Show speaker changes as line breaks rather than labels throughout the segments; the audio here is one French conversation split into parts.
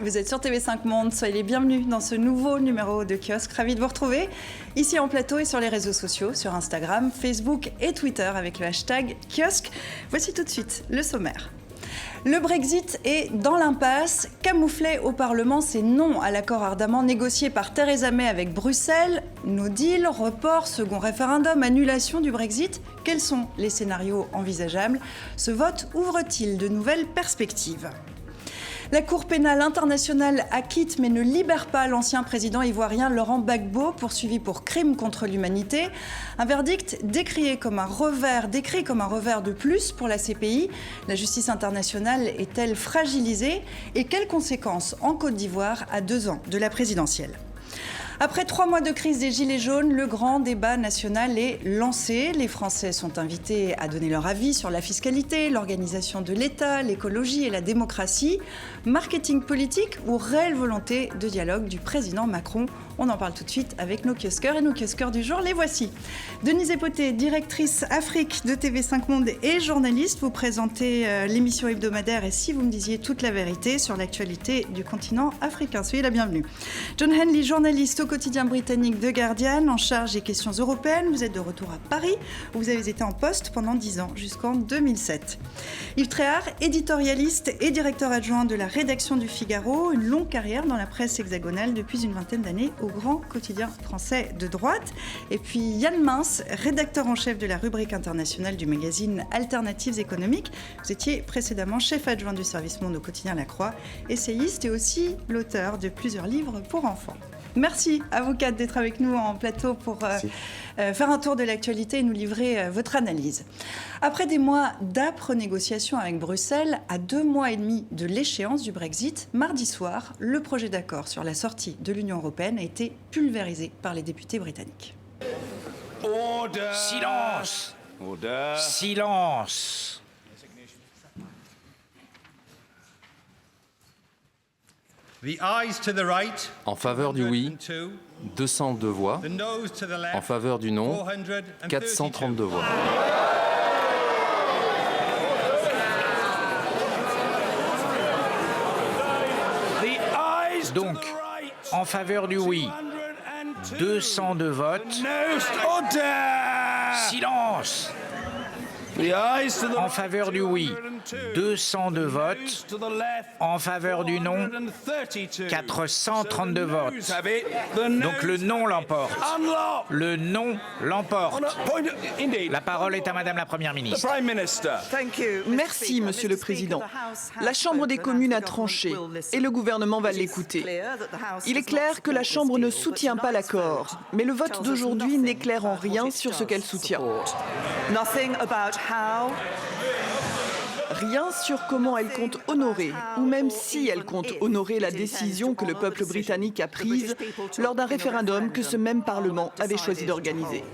Vous êtes sur TV5 Monde, soyez les bienvenus dans ce nouveau numéro de Kiosque. Ravi de vous retrouver ici en plateau et sur les réseaux sociaux, sur Instagram, Facebook et Twitter avec le hashtag Kiosque. Voici tout de suite le sommaire. Le Brexit est dans l'impasse. Camouflé au Parlement, c'est non à l'accord ardemment négocié par Theresa May avec Bruxelles. No deal, report, second référendum, annulation du Brexit. Quels sont les scénarios envisageables? Ce vote ouvre-t-il de nouvelles perspectives? La Cour pénale internationale acquitte mais ne libère pas l'ancien président ivoirien Laurent Gbagbo, poursuivi pour crime contre l'humanité. Un verdict décrit comme un revers de plus pour la CPI. La justice internationale est-elle fragilisée? Et quelles conséquences en Côte d'Ivoire à 2 ans de la présidentielle? Après 3 mois de crise des Gilets jaunes, le grand débat national est lancé. Les Français sont invités à donner leur avis sur la fiscalité, l'organisation de l'État, l'écologie et la démocratie. Marketing politique ou réelle volonté de dialogue du président Macron? On en parle tout de suite avec nos kiosqueurs et nos kiosqueurs du jour. Les voici. Denise Epoté, directrice Afrique de TV5 Monde et journaliste. Vous présentez l'émission hebdomadaire « Et si vous me disiez toute la vérité » sur l'actualité du continent africain. Soyez la bienvenue. John Henley, journaliste au quotidien britannique The Guardian, en charge des questions européennes. Vous êtes de retour à Paris, où vous avez été en poste pendant 10 ans, jusqu'en 2007. Yves Tréhard, éditorialiste et directeur adjoint de la rédaction du Figaro. Une longue carrière dans la presse hexagonale depuis une vingtaine d'années au grand quotidien français de droite. Et puis Yann Mince, rédacteur en chef de la rubrique internationale du magazine Alternatives économiques. Vous étiez précédemment chef adjoint du service Monde au quotidien La Croix, essayiste et aussi l'auteur de plusieurs livres pour enfants. Merci à vous 4 d'être avec nous en plateau pour faire un tour de l'actualité et nous livrer votre analyse. Après des mois d'âpres négociations avec Bruxelles, à 2 mois et demi de l'échéance du Brexit, mardi soir, le projet d'accord sur la sortie de l'Union européenne a été pulvérisé par les députés britanniques.
Order. Silence. Order. Silence.
En faveur du oui, 202 voix. En faveur du non, 432 voix.
Donc, en faveur du oui, 202 votes. Silence. En faveur du oui, 202 votes. En faveur du non, 432 votes. Donc le non l'emporte. Le non l'emporte. La parole est à Madame la Première ministre.
Merci, Monsieur le Président. La Chambre des communes a tranché et le gouvernement va l'écouter. Il est clair que la Chambre ne soutient pas l'accord, mais le vote d'aujourd'hui n'éclaire en rien sur ce qu'elle soutient. Rien sur comment elle compte honorer, ou même si elle compte honorer la décision que le peuple britannique a prise lors d'un référendum que ce même Parlement avait choisi d'organiser.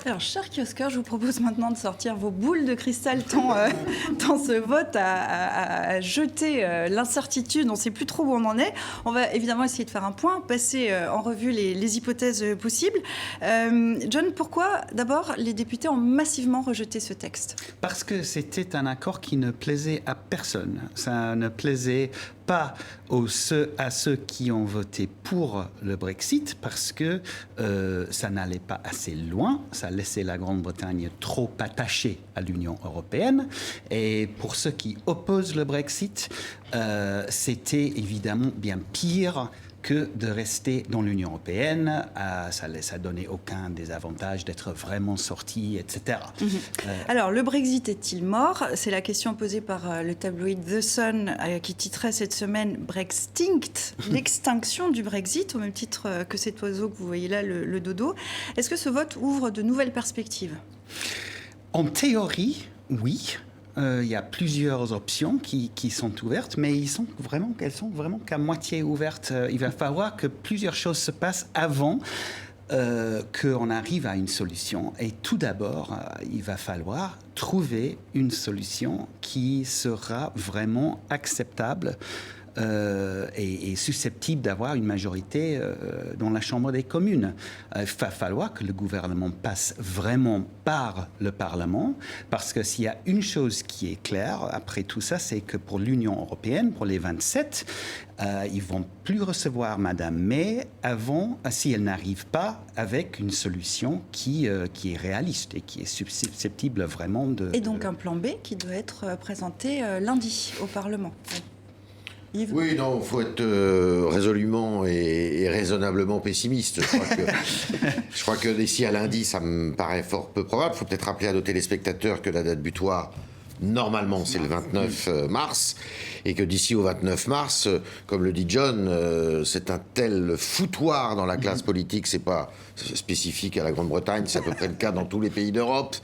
Alors, chers kiosqueurs, je vous propose maintenant de sortir vos boules de cristal tant ce vote a jeté l'incertitude. On ne sait plus trop où on en est. On va évidemment essayer de faire un point, passer en revue les hypothèses possibles. John, pourquoi d'abord les députés ont massivement rejeté ce texte?
Parce que c'était un accord qui ne plaisait à personne. Ça ne plaisait pas à ceux qui ont voté pour le Brexit parce que ça n'allait pas assez loin, ça laissait la Grande-Bretagne trop attachée à l'Union européenne. Et pour ceux qui opposent le Brexit, c'était évidemment bien pire que de rester dans l'Union européenne. Ça ne donnait aucun des avantages d'être vraiment sorti, etc.
Alors, le Brexit est-il mort? C'est la question posée par le tabloïd The Sun qui titrait cette semaine « Brextinct », l'extinction du Brexit, au même titre que cet oiseau que vous voyez là, le dodo. Est-ce que ce vote ouvre de nouvelles perspectives?
En théorie, oui. Il y a plusieurs options qui sont ouvertes, mais elles sont vraiment qu'à moitié ouvertes. Il va falloir que plusieurs choses se passent avant qu'on arrive à une solution. Et tout d'abord, il va falloir trouver une solution qui sera vraiment acceptable est susceptible d'avoir une majorité dans la Chambre des communes. Il va falloir que le gouvernement passe vraiment par le Parlement, parce que s'il y a une chose qui est claire après tout ça, c'est que pour l'Union européenne, pour les 27, ils ne vont plus recevoir Madame May avant, si elle n'arrive pas avec une solution qui est réaliste et qui est susceptible vraiment de...
Et donc un plan B qui doit être présenté lundi au Parlement. Yves.
Oui, non, il faut être résolument et raisonnablement pessimiste. Je crois que d'ici à lundi, ça me paraît fort peu probable. Il faut peut-être rappeler à nos téléspectateurs que la date butoir, normalement, c'est le 29 mars, et que d'ici au 29 mars, comme le dit John, c'est un tel foutoir dans la classe politique, c'est pas spécifique à la Grande-Bretagne, c'est à peu près le cas dans tous les pays d'Europe,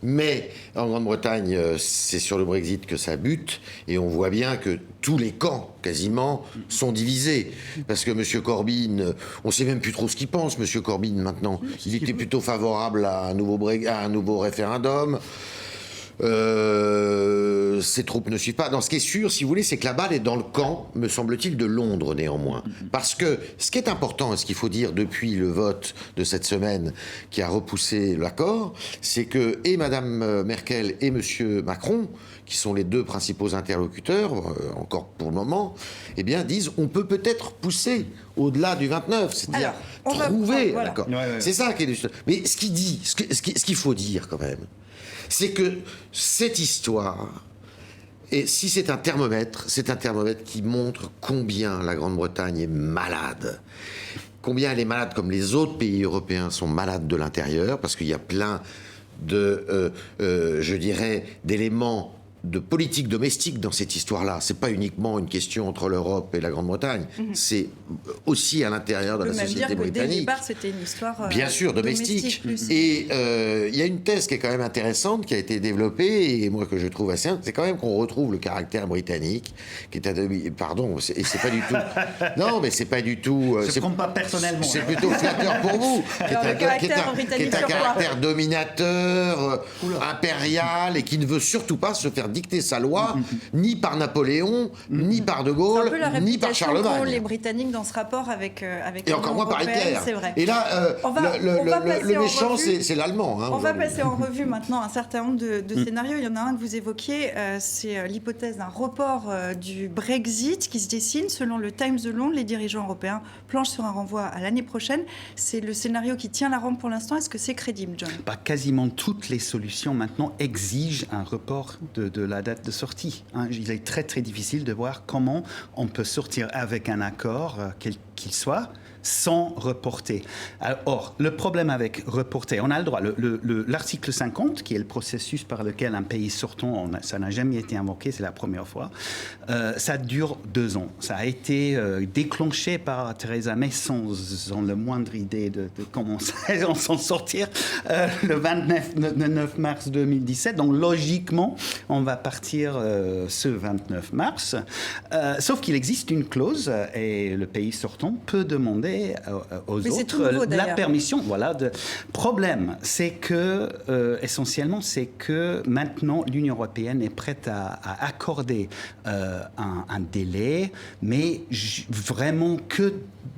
mais en Grande-Bretagne, c'est sur le Brexit que ça bute, et on voit bien que tous les camps, quasiment, sont divisés. Parce que M. Corbyn, on ne sait même plus trop ce qu'il pense, M. Corbyn, maintenant. Il était plutôt favorable à un nouveau référendum. Ces troupes ne suivent pas. Non, ce qui est sûr, si vous voulez, c'est que la balle est dans le camp, me semble-t-il, de Londres, néanmoins. Parce que ce qui est important, et ce qu'il faut dire depuis le vote de cette semaine qui a repoussé l'accord, c'est que et Mme Merkel et M. Macron, qui sont les deux principaux interlocuteurs, encore pour le moment, eh bien, disent on peut peut-être pousser au-delà du 29, c'est-à-dire trouver l'accord. Ouais. C'est ça qui est... Mais ce qu'il faut dire quand même, c'est que cette histoire, et si c'est un thermomètre qui montre combien la Grande-Bretagne est malade. Combien elle est malade comme les autres pays européens sont malades de l'intérieur, parce qu'il y a plein de, je dirais, d'éléments de politique domestique dans cette histoire-là. C'est pas uniquement une question entre l'Europe et la Grande-Bretagne, c'est aussi à l'intérieur de la société britannique.
Dès le départ, c'était une histoire
bien sûr domestique. Et il y a une thèse qui est quand même intéressante, qui a été développée, et moi que je trouve assez, c'est quand même qu'on retrouve le caractère britannique, qui est et c'est pas du tout. Non, mais c'est pas du tout.
Je ne prends pas personnellement.
C'est plutôt flatteur pour vous. Qui est un caractère dominateur, impérial, et qui ne veut surtout pas se faire dicter sa loi, ni par Napoléon, ni par De Gaulle, ni par Charlemagne.
Les Britanniques dans ce rapport avec
et encore moins par Hitler.
C'est vrai.
Et là, le méchant, c'est l'Allemand.
On va passer en revue maintenant un certain nombre de scénarios. Il y en a un que vous évoquiez, c'est l'hypothèse d'un report du Brexit qui se dessine. Selon le Times de Londres, les dirigeants européens planchent sur un renvoi à l'année prochaine. C'est le scénario qui tient la rampe pour l'instant. Est-ce que c'est crédible, John ?
Quasiment toutes les solutions maintenant exigent un report de la date de sortie. Il est très très difficile de voir comment on peut sortir avec un accord, quel qu'il soit, sans reporter. Or, le problème avec reporter, on a le droit. L'article 50, qui est le processus par lequel un pays sortant, ça n'a jamais été invoqué, c'est la première fois, ça dure 2 ans. Ça a été déclenché par Theresa May sans la moindre idée de comment on s'en sortir le 29 mars 2017. Donc, logiquement, on va partir ce 29 mars. Sauf qu'il existe une clause, et le pays sortant peut demander aux autres la permission. Voilà. Problème, c'est que essentiellement, c'est que maintenant l'Union européenne est prête à accorder un délai, mais vraiment que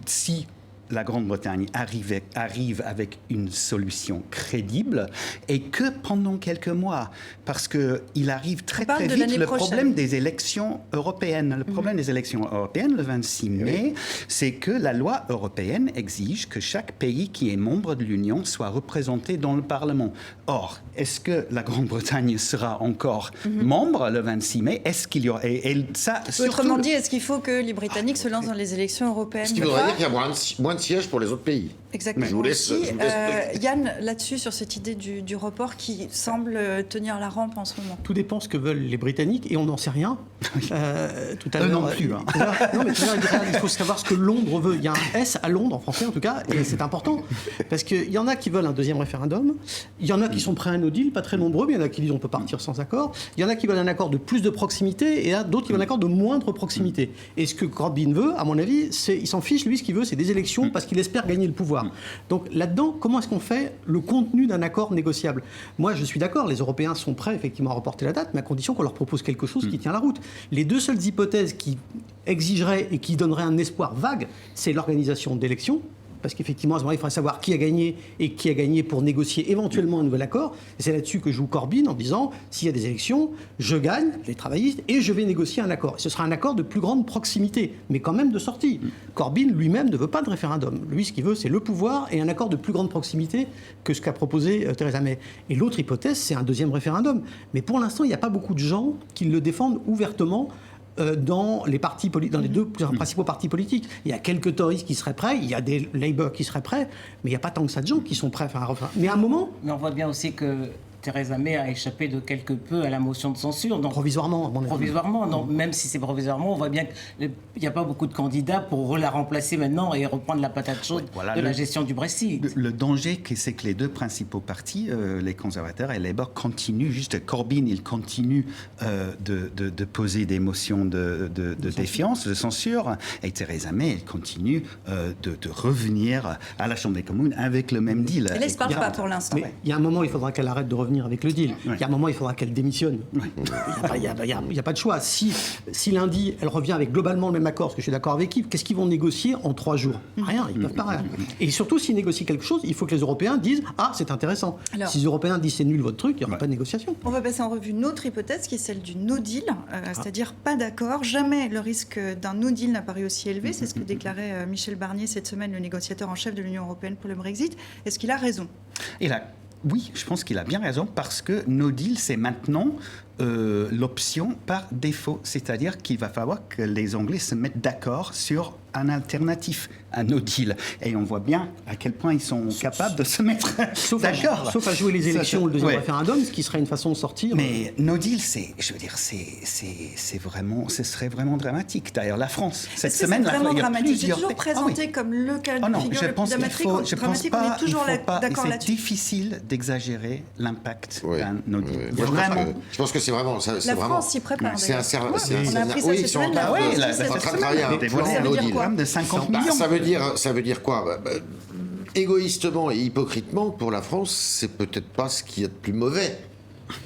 si la Grande-Bretagne arrive avec une solution crédible, et que pendant quelques mois, parce qu'il arrive très vite le problème des élections européennes. Le problème des élections européennes, le 26 mai, c'est que la loi européenne exige que chaque pays qui est membre de l'Union soit représenté dans le Parlement. Or, est-ce que la Grande-Bretagne sera encore membre le 26 mai ? Est-ce qu'il y aura...
Autrement dit, est-ce qu'il faut que les Britanniques se lancent dans les élections européennes ?
Ce qui voudrait dire qu'il y a moins de sièges pour les autres pays.
Exactement. Yann, là-dessus, sur cette idée du report qui semble tenir la rampe en ce moment.
Tout dépend ce que veulent les Britanniques, et on n'en sait rien. Tout à l'heure,
non plus.
Non, mais il faut savoir ce que Londres veut. Il y a un S à Londres, en français en tout cas, et c'est important. Parce qu'il y en a qui veulent un deuxième référendum, il y en a qui sont prêts à un no deal, pas très nombreux, mais il y en a qui disent on peut partir sans accord. Il y en a qui veulent un accord de plus de proximité, et d'autres qui veulent un accord de moindre proximité. Et ce que Corbyn veut, à mon avis, il s'en fiche, lui, ce qu'il veut, c'est des élections contre parce qu'il espère gagner le pouvoir. Donc là-dedans, comment est-ce qu'on fait le contenu d'un accord négociable? Moi, je suis d'accord, les Européens sont prêts effectivement à reporter la date, mais à condition qu'on leur propose quelque chose qui tient la route. Les deux seules hypothèses qui exigeraient et qui donneraient un espoir vague, c'est l'organisation d'élections. Parce qu'effectivement, à ce moment-là, il faudrait savoir qui a gagné et qui a gagné pour négocier éventuellement un nouvel accord. Et c'est là-dessus que joue Corbyn en disant, s'il y a des élections, je gagne, les travaillistes, et je vais négocier un accord. Et ce sera un accord de plus grande proximité, mais quand même de sortie. Corbyn lui-même ne veut pas de référendum. Lui, ce qu'il veut, c'est le pouvoir et un accord de plus grande proximité que ce qu'a proposé Theresa May. Et l'autre hypothèse, c'est un deuxième référendum. Mais pour l'instant, il n'y a pas beaucoup de gens qui le défendent ouvertement dans les deux principaux partis politiques. Il y a quelques Tories qui seraient prêts, il y a des Labour qui seraient prêts, mais il n'y a pas tant que ça de gens qui sont prêts à faire un référendum. Mais à un moment...
Mais on voit bien aussi que Theresa May a échappé de quelque peu à la motion de censure. Donc,
provisoirement, à mon avis.
Provisoirement, donc, même si c'est provisoirement, on voit bien qu'il n'y a pas beaucoup de candidats pour la remplacer maintenant et reprendre la patate chaude de la gestion du Brexit.
Le danger, c'est que les deux principaux partis, les conservateurs et Labour, continuent, juste Corbyn, il continue de poser des motions de défiance, de censure, et Theresa May, elle continue de revenir à la Chambre des communes avec le même deal.
Elle n'espère pas pour l'instant.
Mais il y a un moment, il faudra qu'elle arrête de revenir avec le deal. Il y a un moment, il faudra qu'elle démissionne. Il n'y a pas de choix. Si lundi, elle revient avec globalement le même accord, parce que je suis d'accord avec Yves, qu'est-ce qu'ils vont négocier en 3 jours? Rien, ils ne peuvent pas rien. Et surtout, s'ils négocient quelque chose, il faut que les Européens disent « Ah, c'est intéressant ». Si les Européens disent « C'est nul votre truc », il n'y aura pas de négociation.
On va passer en revue une autre hypothèse qui est celle du no deal, c'est-à-dire pas d'accord. Jamais le risque d'un no deal n'a paru aussi élevé. C'est ce que déclarait Michel Barnier cette semaine, le négociateur en chef de l'Union européenne pour le Brexit. Est-ce qu'il a raison?
Oui, je pense qu'il a bien raison parce que no deal, c'est maintenant l'option par défaut. C'est-à-dire qu'il va falloir que les Anglais se mettent d'accord sur un alternatif à no deal. Et on voit bien à quel point ils sont capables de se mettre d'accord.
Sauf à jouer les élections ou le deuxième référendum, ce qui serait une façon de sortir.
Mais no deal, ce serait vraiment dramatique. D'ailleurs, la France, cette semaine,
c'est vraiment dramatique. C'est toujours présenté comme le cas de figure le plus dramatique. On est toujours d'accord là-dessus.
C'est difficile d'exagérer l'impact d'un no deal.
Je pense que c'est vraiment...
La France s'y prépare.
On a appris ça cette semaine.
Ils
sont en train de travailler pour un no deal.
De 50 millions.
Ça veut dire quoi? Égoïstement et hypocritement, pour la France, c'est peut-être pas ce qu'il y a de plus mauvais.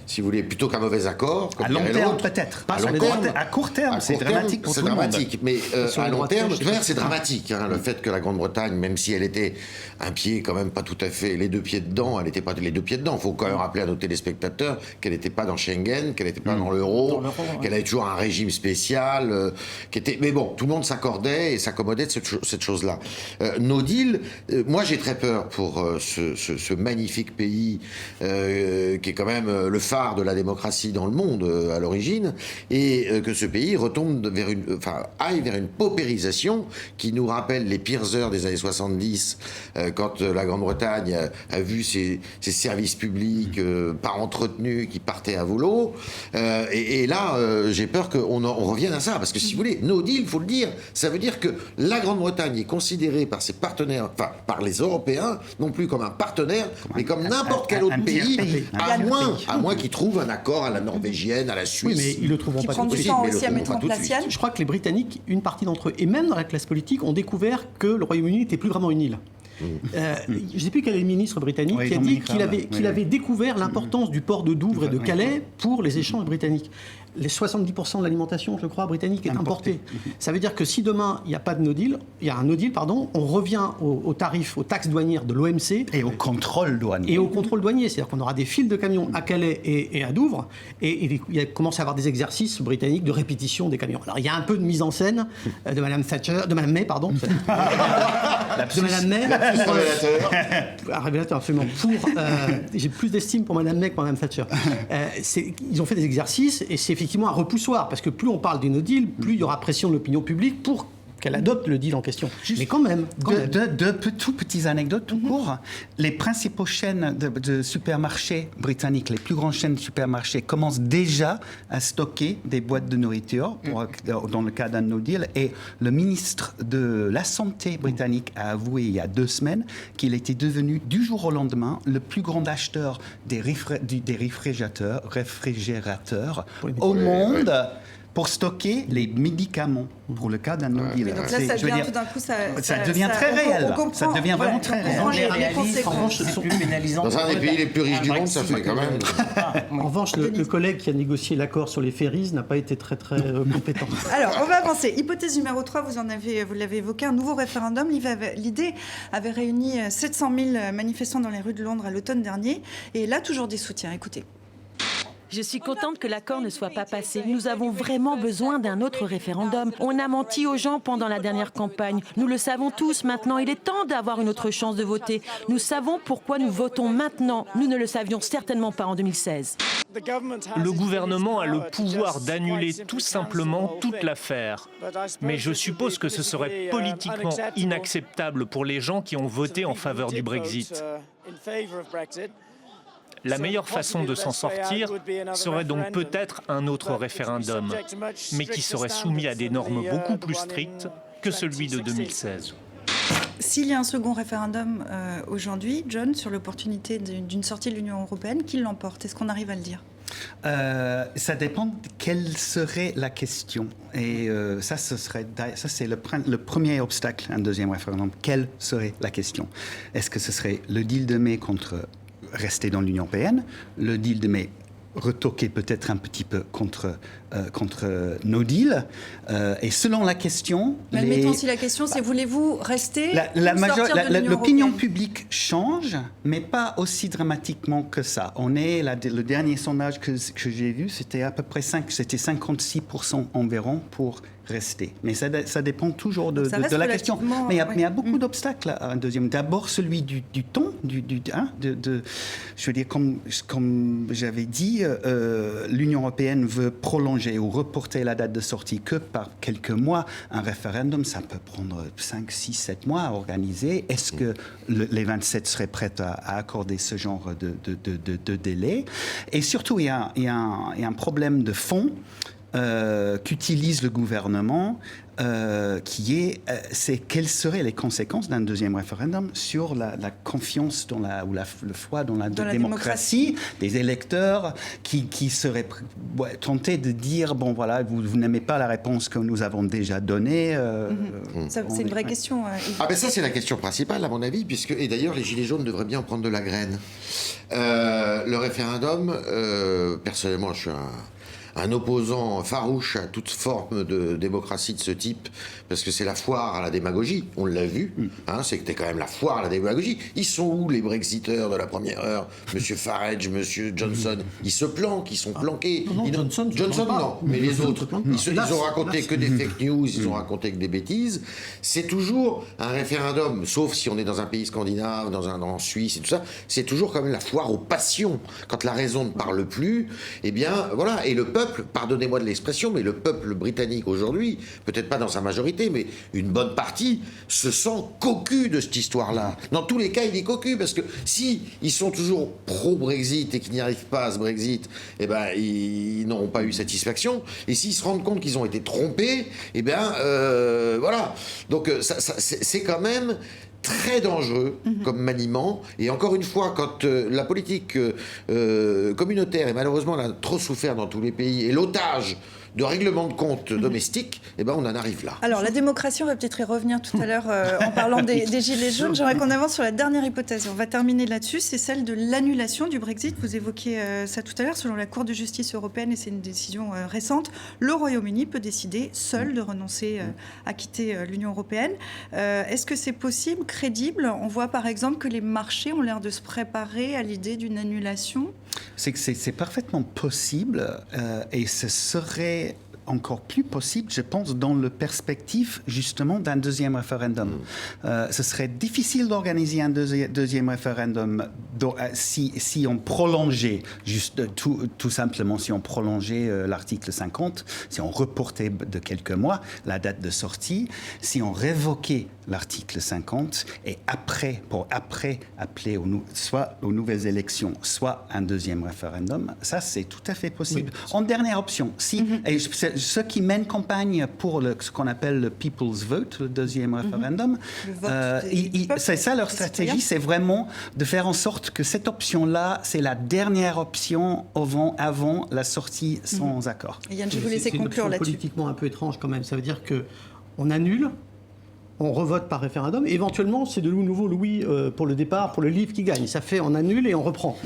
Si vous voulez, plutôt qu'un mauvais accord.
À long terme, peut-être. À court terme, c'est dramatique pour tout le monde.
Mais à long terme, c'est dramatique. Le fait que la Grande-Bretagne, même si elle était un pied quand même pas tout à fait, les deux pieds dedans, elle n'était pas les deux pieds dedans. Il faut quand même rappeler à nos téléspectateurs qu'elle n'était pas dans Schengen, qu'elle n'était pas dans l'euro, qu'elle avait toujours un régime spécial. Mais bon, tout le monde s'accordait et s'accommodait de cette chose-là. No deal, moi j'ai très peur pour ce magnifique pays qui est quand même le phare de la démocratie dans le monde à l'origine, et que ce pays aille vers une paupérisation qui nous rappelle les pires heures des années 70, quand la Grande-Bretagne a vu ses services publics pas entretenus qui partaient à volo. Et là, j'ai peur qu'on revienne à ça, parce que si vous voulez, no deal, il faut le dire, ça veut dire que la Grande-Bretagne est considérée par ses partenaires, enfin par les Européens, non plus comme un partenaire, mais comme n'importe quel autre pays, à moins qu'ils trouvent un accord à la norvégienne, à la Suisse.
Oui, mais ils le trouveront pas tout de suite. Je crois que les Britanniques, une partie d'entre eux, et même dans la classe politique, ont découvert que le Royaume-Uni n'était plus vraiment une île. Je ne sais plus quel est le ministre britannique qui a dit qu'il avait découvert l'importance du port de Douvres et de Calais pour les échanges britanniques. Les 70% de l'alimentation, je crois, britannique est importée. Ça veut dire que si demain, il n'y a pas de no deal, il y a un no deal, on revient aux tarifs, aux taxes douanières de l'OMC.
Et au contrôle douanier.
Et au contrôle douanier. C'est-à-dire qu'on aura des files de camions à Calais et à Douvres. Et il commence à y avoir des exercices britanniques de répétition des camions. Alors, il y a un peu de mise en scène de Madame May, pardon. De Madame May. Un révélateur, absolument. J'ai plus d'estime pour Madame May que pour Madame Thatcher. Ils ont fait des exercices et c'est effectivement un repoussoir, parce que plus on parle du no deal, plus il y aura pression de l'opinion publique pour qu'elle adopte le deal en question. Mais quand même.
Deux tout petites anecdotes tout court. Les principaux chaînes de supermarchés britanniques, les plus grandes chaînes de supermarchés, commencent déjà à stocker des boîtes de nourriture dans le cas d'un no deal. Et le ministre de la Santé britannique a avoué il y a 2 semaines qu'il était devenu du jour au lendemain le plus grand acheteur des réfrigérateurs au monde. pour stocker les médicaments pour le cas d'un no deal.
Mais donc là, ça devient tout d'un coup, ça
devient très réel. Ça devient vraiment très réel.
Dans un des pays les plus riches du monde, ça fait quand même.
En revanche, le collègue qui a négocié l'accord sur les ferries n'a pas été très compétent.
Alors, on va avancer. Hypothèse numéro 3, vous l'avez évoqué, un nouveau référendum. L'idée avait réuni 700 000 manifestants dans les rues de Londres à l'automne dernier. Et là, toujours des soutiens. Écoutez.
Je suis contente que l'accord ne soit pas passé. Nous avons vraiment besoin d'un autre référendum. On a menti aux gens pendant la dernière campagne. Nous le savons tous maintenant. Il est temps d'avoir une autre chance de voter. Nous savons pourquoi nous votons maintenant. Nous ne le savions certainement pas en 2016.
Le gouvernement a le pouvoir d'annuler tout simplement toute l'affaire. Mais je suppose que ce serait politiquement inacceptable pour les gens qui ont voté en faveur du Brexit. La meilleure façon de s'en sortir serait donc peut-être un autre référendum, mais qui serait soumis à des normes beaucoup plus strictes que celui de 2016.
S'il y a un second référendum aujourd'hui, John, sur l'opportunité d'une sortie de l'Union européenne, qui l'emporte? Est-ce qu'on arrive à le dire?
Ça dépend de quelle serait la question. Et ça c'est le premier obstacle, un deuxième référendum. Quelle serait la question? Est-ce que ce serait le deal de mai contre rester dans l'Union européenne, le deal de mai retoqué peut-être un petit peu contre no deal, et selon la question...
Mais mettons si la question c'est voulez-vous rester
l'opinion publique change, mais pas aussi dramatiquement que ça. Le dernier sondage que j'ai vu, c'était à peu près 56% environ pour rester. Mais ça dépend toujours de la question. Mais il y a beaucoup d'obstacles à un deuxième. D'abord, celui du ton, je veux dire, comme j'avais dit, l'Union européenne veut prolonger ou reporter la date de sortie que par quelques mois. Un référendum, ça peut prendre 5, 6, 7 mois à organiser. Est-ce que les 27 seraient prêts à accorder ce genre de délai? Et surtout, il y a un problème de fond qu'utilise le gouvernement, c'est quelles seraient les conséquences d'un deuxième référendum sur la confiance le foi dans la démocratie des électeurs qui seraient tentés de dire bon voilà vous n'aimez pas la réponse que nous avons déjà donnée.
C'est une vraie question.
Ben ça c'est la question principale à mon avis et d'ailleurs les gilets jaunes devraient bien en prendre de la graine. Le référendum, personnellement je suis un opposant farouche à toute forme de démocratie de ce type, parce que c'est la foire à la démagogie, on l'a vu, c'était quand même la foire à la démagogie. Ils sont où les Brexiteurs de la première heure? Monsieur Farage, Monsieur Johnson, ils se planquent, ils sont planqués.
Johnson
non, mais les autres, ils ont raconté que des fake news, ils ont raconté que des bêtises. C'est toujours un référendum, sauf si on est dans un pays scandinave, en Suisse et tout ça, c'est toujours quand même la foire aux passions. Quand la raison ne parle plus, eh bien voilà, et le peuple, pardonnez-moi de l'expression, mais le peuple britannique aujourd'hui, peut-être pas dans sa majorité, mais une bonne partie, se sent cocu de cette histoire-là. Dans tous les cas, il est cocu, parce que si ils sont toujours pro-Brexit et qu'ils n'y arrivent pas à ce Brexit, eh ben, ils n'auront pas eu satisfaction. Et s'ils se rendent compte qu'ils ont été trompés, eh bien, voilà. Donc, c'est quand même très dangereux comme maniement. Et encore une fois, quand la politique communautaire, et malheureusement elle a trop souffert dans tous les pays, et l'otage de règlement de compte domestique, eh ben on en arrive là.
Alors la démocratie, on va peut-être y revenir tout à l'heure en parlant des gilets jaunes. J'aimerais qu'on avance sur la dernière hypothèse. On va terminer là-dessus, c'est celle de l'annulation du Brexit. Vous évoquiez ça tout à l'heure. Selon la Cour de justice européenne, et c'est une décision récente, le Royaume-Uni peut décider seul de renoncer à quitter l'Union européenne. Est-ce que c'est possible, crédible? On voit par exemple que les marchés ont l'air de se préparer à l'idée d'une annulation.
C'est parfaitement possible et ce serait encore plus possible, je pense, dans la perspective justement d'un deuxième référendum. Ce serait difficile d'organiser un deuxième référendum si on prolongeait, tout simplement, si on prolongeait l'article 50, si on reportait de quelques mois la date de sortie, si on révoquait l'article 50 et après appeler soit aux nouvelles élections, soit un deuxième référendum, ça c'est tout à fait possible. Oui. En dernière option, et ceux qui mènent campagne pour ce qu'on appelle le People's Vote, le deuxième référendum, c'est ça leur stratégie, c'est vraiment de faire en sorte que cette option-là, c'est la dernière option avant la sortie sans accord.
Yann, je vous laisse conclure là-dessus.
C'est politiquement un peu étrange quand même. Ça veut dire qu'on annule, on revote par référendum, et éventuellement c'est de nouveau Louis pour le départ, pour le livre qui gagne. Ça fait on annule et on reprend.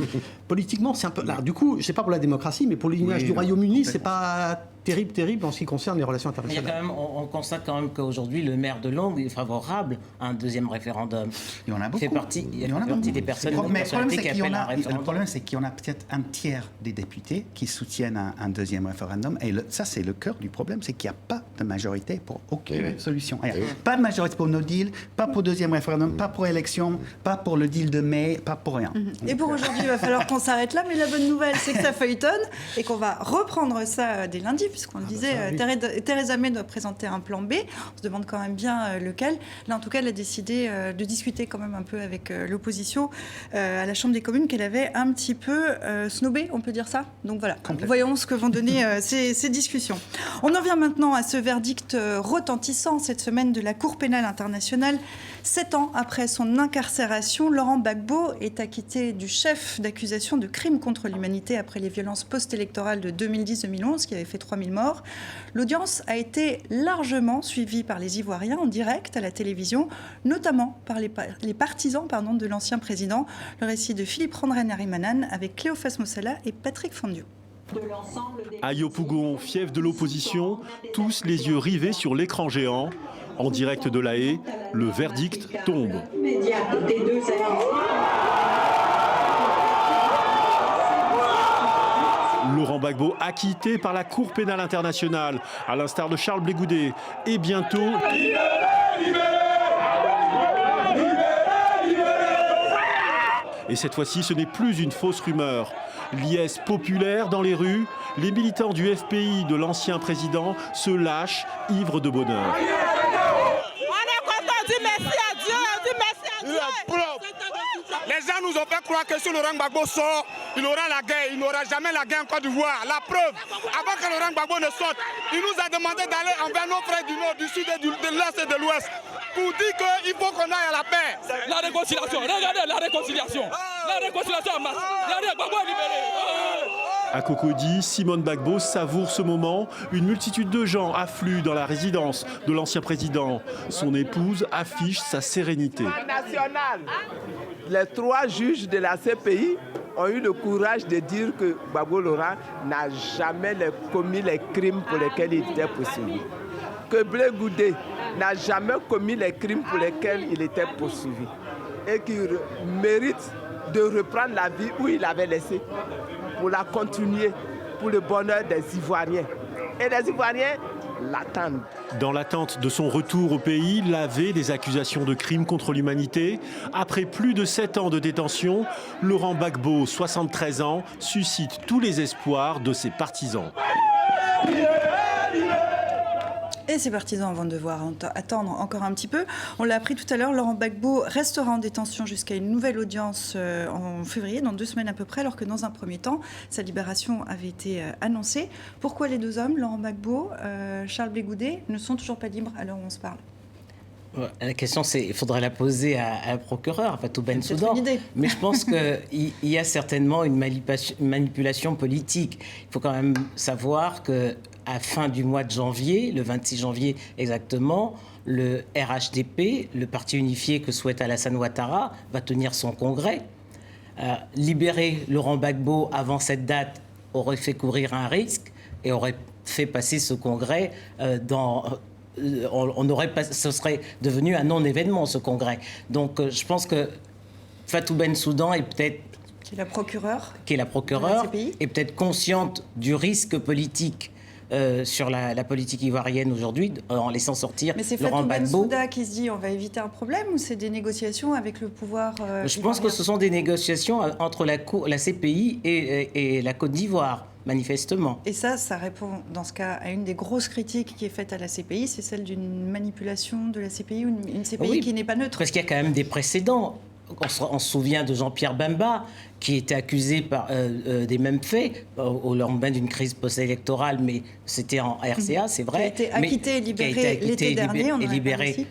Politiquement, c'est un peu... Là, du coup, je sais pas pour la démocratie, mais pour l'image du Royaume-Uni, c'est pas terrible en ce qui concerne les relations internationales.
Il y a quand même, on constate quand même qu'aujourd'hui, le maire de Londres est favorable à un deuxième référendum.
Il y en a beaucoup.
Il fait partie des personnes
Mais
qui appellent à un référendum.
Le problème, c'est qu'il y en a peut-être un tiers des députés qui soutiennent un deuxième référendum. Et ça, c'est le cœur du problème, c'est qu'il n'y a pas de majorité pour aucune solution. Pas de majorité pour no deal, pas pour deuxième référendum, pas pour élection, pas pour le deal de mai, pas pour rien.
Et pour aujourd'hui, il va falloir qu'on s'arrête là. Mais la bonne nouvelle, c'est que ça feuilletonne et qu'on va reprendre ça dès lundi, puisqu'on le disait, Theresa May doit présenter un plan B. On se demande quand même bien lequel. Là, en tout cas, elle a décidé de discuter quand même un peu avec l'opposition à la Chambre des communes qu'elle avait un petit peu snobé, on peut dire ça. Donc voilà, voyons ce que vont donner ces discussions. On en vient maintenant à ce verdict retentissant cette semaine de la Cour pénale internationale. 7 ans après son incarcération, Laurent Gbagbo est acquitté du chef d'accusation de crimes contre l'humanité après les violences post-électorales de 2010-2011 qui avaient fait 3000 morts. L'audience a été largement suivie par les Ivoiriens en direct à la télévision, notamment par les partisans de l'ancien président. Le récit de Philippe Randren-Narimanan avec Cléophas Mossala et Patrick Fondiou.
À Yopougon, fief de l'opposition, tous les yeux rivés sur l'écran géant. En direct de La Haye, le verdict tombe. Laurent Gbagbo acquitté par la Cour pénale internationale, à l'instar de Charles Blé Goudet. Et bientôt... Et cette fois-ci, ce n'est plus une fausse rumeur. Liesse populaire dans les rues, les militants du FPI de l'ancien président se lâchent, ivres de bonheur.
Les gens nous ont fait croire que si Laurent Gbagbo sort, il aura la guerre. Il n'aura jamais la guerre en Côte d'Ivoire. La preuve, avant que Laurent Gbagbo ne sorte, il nous a demandé d'aller envers nos frères du Nord, du Sud, de l'Est et de l'Ouest pour dire qu'il faut qu'on aille à la paix.
La réconciliation, regardez la réconciliation. La réconciliation en masse. Gbagbo est libéré.
À Cocody, Simone Gbagbo savoure ce moment. Une multitude de gens affluent dans la résidence de l'ancien président. Son épouse affiche sa sérénité.
Les 3 juges de la CPI ont eu le courage de dire que Gbagbo Laurent n'a jamais commis les crimes pour lesquels il était poursuivi. Que Blé Goudet n'a jamais commis les crimes pour lesquels il était poursuivi. Et qu'il mérite de reprendre la vie où il avait laissé, pour la continuer, pour le bonheur des Ivoiriens. Et les Ivoiriens l'attendent.
Dans l'attente de son retour au pays, lavé des accusations de crimes contre l'humanité, après plus de 7 ans de détention, Laurent Gbagbo, 73 ans, suscite tous les espoirs de ses partisans.
Et ses partisans vont devoir attendre encore un petit peu. On l'a appris tout à l'heure, Laurent Gbagbo restera en détention jusqu'à une nouvelle audience en février, dans 2 semaines à peu près, alors que dans un premier temps, sa libération avait été annoncée. Pourquoi les 2 hommes, Laurent Gbagbo, Charles Blé Goudet, ne sont toujours pas libres à l'heure où on se parle ?
La question, il faudrait la poser à un procureur, à Fatou Bensouda. Mais je pense qu'il y a certainement une manipulation politique. Il faut quand même savoir qu'à fin du mois de janvier, le 26 janvier exactement, le RHDP, le parti unifié que souhaite Alassane Ouattara, va tenir son congrès. Libérer Laurent Gbagbo avant cette date aurait fait courir un risque et aurait fait passer ce congrès ce serait devenu un non-événement, ce congrès. Donc je pense que Fatou Bensouda est peut-être...
Qui est la procureure.
Est peut-être consciente du risque politique sur la politique ivoirienne aujourd'hui, en laissant sortir Laurent Gbagbo.
Mais c'est Fatou Bensouda qui se dit on va éviter un problème, ou c'est des négociations avec le pouvoir
Je pense que ce sont des négociations entre la CPI et la Côte d'Ivoire. Manifestement.
Et ça répond dans ce cas à une des grosses critiques qui est faite à la CPI, c'est celle d'une manipulation de la CPI, ou une CPI qui n'est pas neutre.
Parce qu'il y a quand même des précédents. on se souvient de Jean-Pierre Bemba, qui était accusé des mêmes faits, au lendemain d'une crise post-électorale, mais c'était en RCA, c'est vrai.
Qui a été acquitté et libéré l'été dernier, on en a
libéré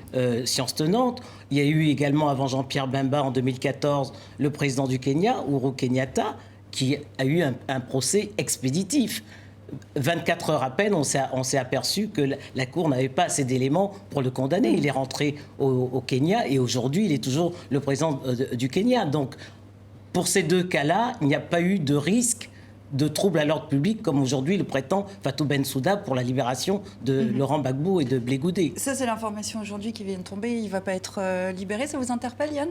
science tenante. Il y a eu également, avant Jean-Pierre Bemba, en 2014, le président du Kenya, Uhuru Kenyatta, qui a eu un procès expéditif. 24 heures à peine, on s'est aperçu que la Cour n'avait pas assez d'éléments pour le condamner. Il est rentré au Kenya et aujourd'hui, il est toujours le président du Kenya. Donc, pour ces deux cas-là, il n'y a pas eu de risque de trouble à l'ordre public, comme aujourd'hui le prétend Fatou Bensouda pour la libération de Laurent Gbagbo et de Blé Goudé.
Ça, c'est l'information aujourd'hui qui vient de tomber. Il ne va pas être libéré. Ça vous interpelle, Yann ?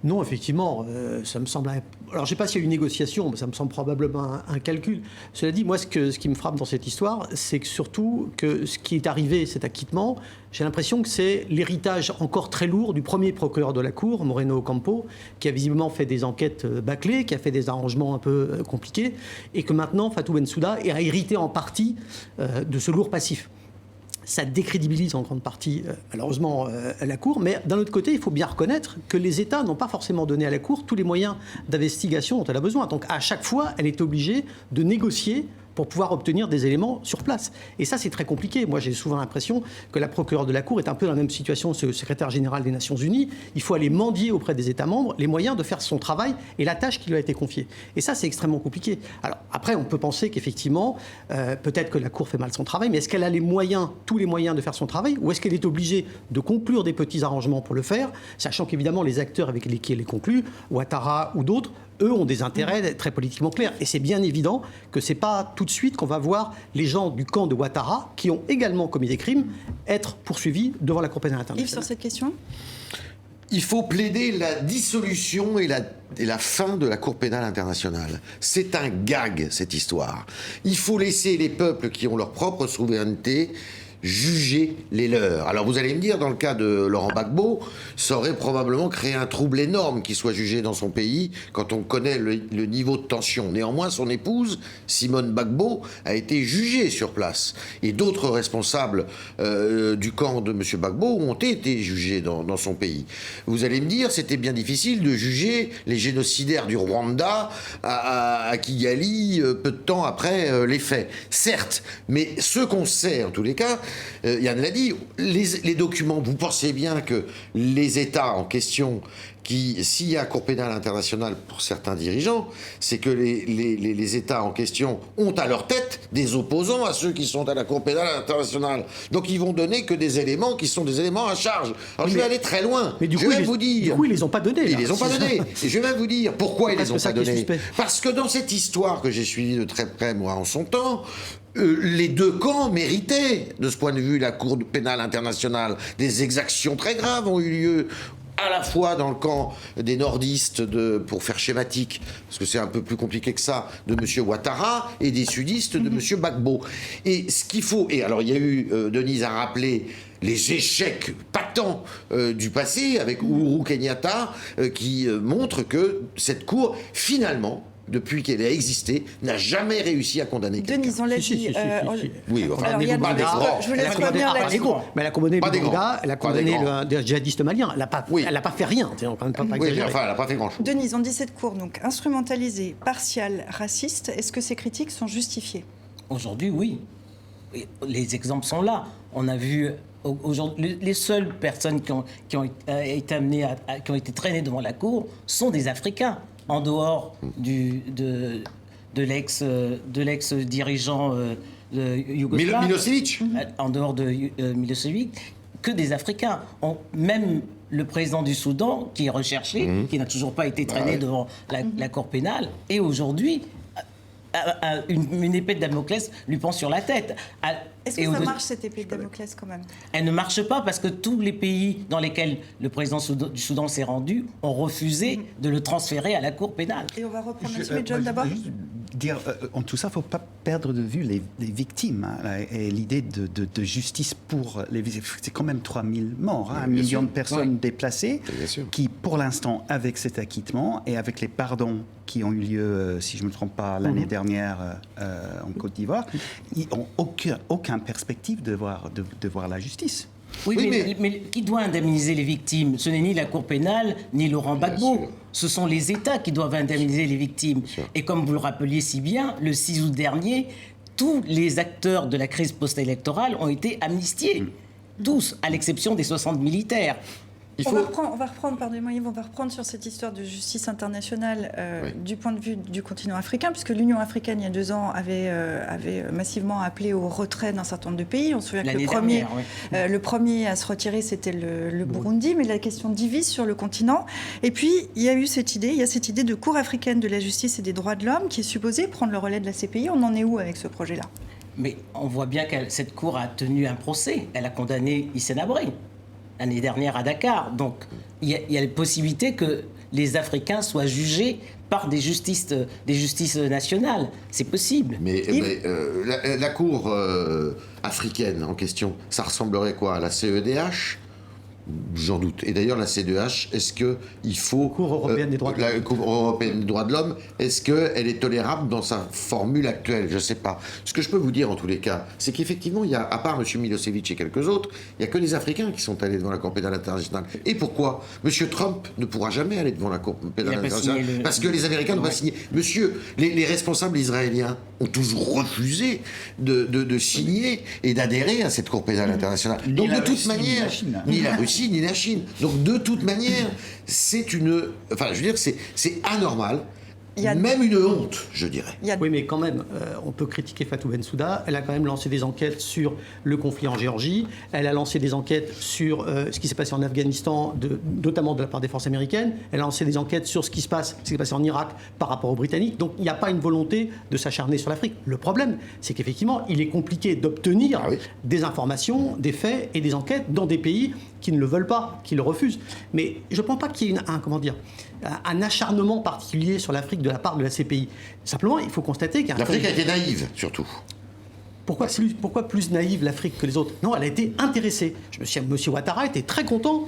Non, effectivement, ça me semble... Alors, je ne sais pas s'il y a eu une négociation, mais ça me semble probablement un calcul. Cela dit, moi, ce qui me frappe dans cette histoire, c'est que surtout que ce qui est arrivé, cet acquittement, j'ai l'impression que c'est l'héritage encore très lourd du premier procureur de la Cour, Moreno Ocampo, qui a visiblement fait des enquêtes bâclées, qui a fait des arrangements un peu compliqués, et que maintenant, Fatou Bensouda a hérité en partie de ce lourd passif. Ça décrédibilise en grande partie, malheureusement, la Cour. Mais d'un autre côté, il faut bien reconnaître que les États n'ont pas forcément donné à la Cour tous les moyens d'investigation dont elle a besoin. Donc, à chaque fois, elle est obligée de négocier pour pouvoir obtenir des éléments sur place. Et ça, c'est très compliqué. Moi, j'ai souvent l'impression que la procureure de la Cour est un peu dans la même situation que le secrétaire général des Nations Unies. Il faut aller mendier auprès des États membres les moyens de faire son travail et la tâche qui lui a été confiée. Et ça, c'est extrêmement compliqué. Alors, après, on peut penser qu'effectivement, peut-être que la Cour fait mal son travail, mais est-ce qu'elle a les moyens, tous les moyens de faire son travail, ou est-ce qu'elle est obligée de conclure des petits arrangements pour le faire, sachant qu'évidemment, les acteurs avec lesquels elle conclut, Ouattara ou d'autres, eux ont des intérêts très politiquement clairs. Et c'est bien évident que ce n'est pas tout de suite qu'on va voir les gens du camp de Ouattara, qui ont également commis des crimes, être poursuivis devant la Cour pénale internationale.
Yves, sur cette question ?
Il faut plaider la dissolution et la fin de la Cour pénale internationale. C'est un gag, cette histoire. Il faut laisser les peuples qui ont leur propre souveraineté juger les leurs. Alors vous allez me dire, dans le cas de Laurent Gbagbo, ça aurait probablement créé un trouble énorme qu'il soit jugé dans son pays quand on connaît le niveau de tension. Néanmoins, son épouse, Simone Gbagbo, a été jugée sur place. Et d'autres responsables du camp de M. Gbagbo ont été jugés dans son pays. Vous allez me dire, c'était bien difficile de juger les génocidaires du Rwanda à Kigali peu de temps après les faits. Certes, mais ce qu'on sait en tous les cas, Yann l'a dit, les documents, vous pensez bien que les États en question, s'il y a Cour pénale internationale pour certains dirigeants, c'est que les États en question ont à leur tête des opposants à ceux qui sont à la Cour pénale internationale. Donc ils vont donner que des éléments qui sont des éléments à charge. Alors je vais aller très loin.
Mais du coup, ils les ont pas donnés.
Ils les ont pas donnés. Et je vais vous dire pourquoi ils les ont pas donnés. Parce que dans cette histoire que j'ai suivie de très près, moi, en son temps, les deux camps méritaient, de ce point de vue, la Cour pénale internationale. Des exactions très graves ont eu lieu, à la fois dans le camp des nordistes, pour faire schématique, parce que c'est un peu plus compliqué que ça, de M. Ouattara, et des sudistes de M. Gbagbo. Et ce qu'il faut... Et alors, il y a eu, Denise a rappelé les échecs patents du passé, avec Uhuru Kenyatta, qui montrent que cette Cour, finalement, depuis qu'elle a existé, n'a jamais réussi à condamner quelqu'un.
Denise, on l'a dit.
Oui, enfin,
alors, Yann, je vous laisse revenir là-dessus.
Mais elle a condamné Bouga, elle a condamné le djihadiste malien. Elle n'a pas fait rien. On quand même pas
oui, enfin, elle n'a pas fait grand-chose.
Denise, on dit cette Cour, donc, instrumentalisée, partiale, raciste. Est-ce que ces critiques sont justifiées ?
Aujourd'hui, oui. Les exemples sont là. On a vu... Aujourd'hui, les seules personnes qui ont été amenées, qui ont été traînées devant la Cour sont des Africains, en dehors de l'ex-dirigeant yougoslave.
Milosevic.
En dehors de Milosevic, que des Africains. Même le président du Soudan, qui est recherché, qui n'a toujours pas été traîné devant la Cour pénale, et aujourd'hui... Une épée de Damoclès lui pend sur la tête.
Est-ce que ça marche, cette épée de Damoclès, quand même ?
Elle ne marche pas parce que tous les pays dans lesquels le président du Soudan s'est rendu ont refusé de le transférer à la Cour pénale.
Et on va reprendre M. John d'abord.
Dire, en tout ça, il ne faut pas perdre de vue les victimes, hein, et l'idée de justice pour les victimes. C'est quand même 3000 morts, hein, 1 million de personnes déplacées, qui, pour l'instant, avec cet acquittement et avec les pardons qui ont eu lieu, si je ne me trompe pas, l'année dernière en Côte d'Ivoire, ils n'ont aucune perspective de voir la justice.
Oui, mais qui doit indemniser les victimes? Ce n'est ni la Cour pénale, ni Laurent Gbagbo. Ce sont les États qui doivent indemniser les victimes. Et comme vous le rappeliez si bien, le 6 août dernier, tous les acteurs de la crise post-électorale ont été amnistiés. Tous, à l'exception des 60 militaires.
On va reprendre, pardonnez-moi Yves, on va reprendre sur cette histoire de justice internationale du point de vue du continent africain, puisque l'Union africaine, il y a 2 ans, avait massivement appelé au retrait d'un certain nombre de pays. On se souvient que le premier à se retirer, c'était le Burundi, mais la question divise sur le continent. Et puis, il y a cette idée de Cour africaine de la justice et des droits de l'homme qui est supposée prendre le relais de la CPI. On en est où avec ce projet-là?
Mais on voit bien que cette Cour a tenu un procès. Elle a condamné Hissène Habré l'année dernière à Dakar. Donc, il y a la possibilité que les Africains soient jugés par des justices nationales. C'est possible.
Mais la Cour africaine en question, ça ressemblerait quoi à la CEDH? J'en doute. Et d'ailleurs, la CEDH, est-ce qu'il faut...
Cour européenne des droits de l'homme.
La Cour européenne des droits de l'homme, est-ce qu'elle est tolérable dans sa formule actuelle? Je ne sais pas. Ce que je peux vous dire, en tous les cas, c'est qu'effectivement, il y a, à part M. Milosevic et quelques autres, il n'y a que les Africains qui sont allés devant la Cour pénale internationale. Et pourquoi? M. Trump ne pourra jamais aller devant la Cour pénale internationale parce que les Américains n'ont pas signé. Monsieur, les responsables israéliens ont toujours refusé de signer et d'adhérer à cette Cour pénale internationale. Donc, de toute manière, ni la Russie, ni la Chine. Donc, de toute manière, c'est anormal. Même une honte, je dirais.
Oui, mais quand même, on peut critiquer Fatou Bensouda. Elle a quand même lancé des enquêtes sur le conflit en Géorgie. Elle a lancé des enquêtes sur ce qui s'est passé en Afghanistan, notamment de la part des forces américaines. Elle a lancé des enquêtes sur ce qui s'est passé en Irak par rapport aux Britanniques. Donc, il n'y a pas une volonté de s'acharner sur l'Afrique. Le problème, c'est qu'effectivement, il est compliqué d'obtenir des informations, des faits et des enquêtes dans des pays qui ne le veulent pas, qui le refusent. Mais je ne pense pas qu'il y ait un acharnement particulier sur l'Afrique de la part de la CPI. Simplement, il faut constater qu'il y a...
L'Afrique a été naïve, surtout.
Pourquoi plus naïve l'Afrique que les autres? Non, elle a été intéressée. M. Ouattara était très content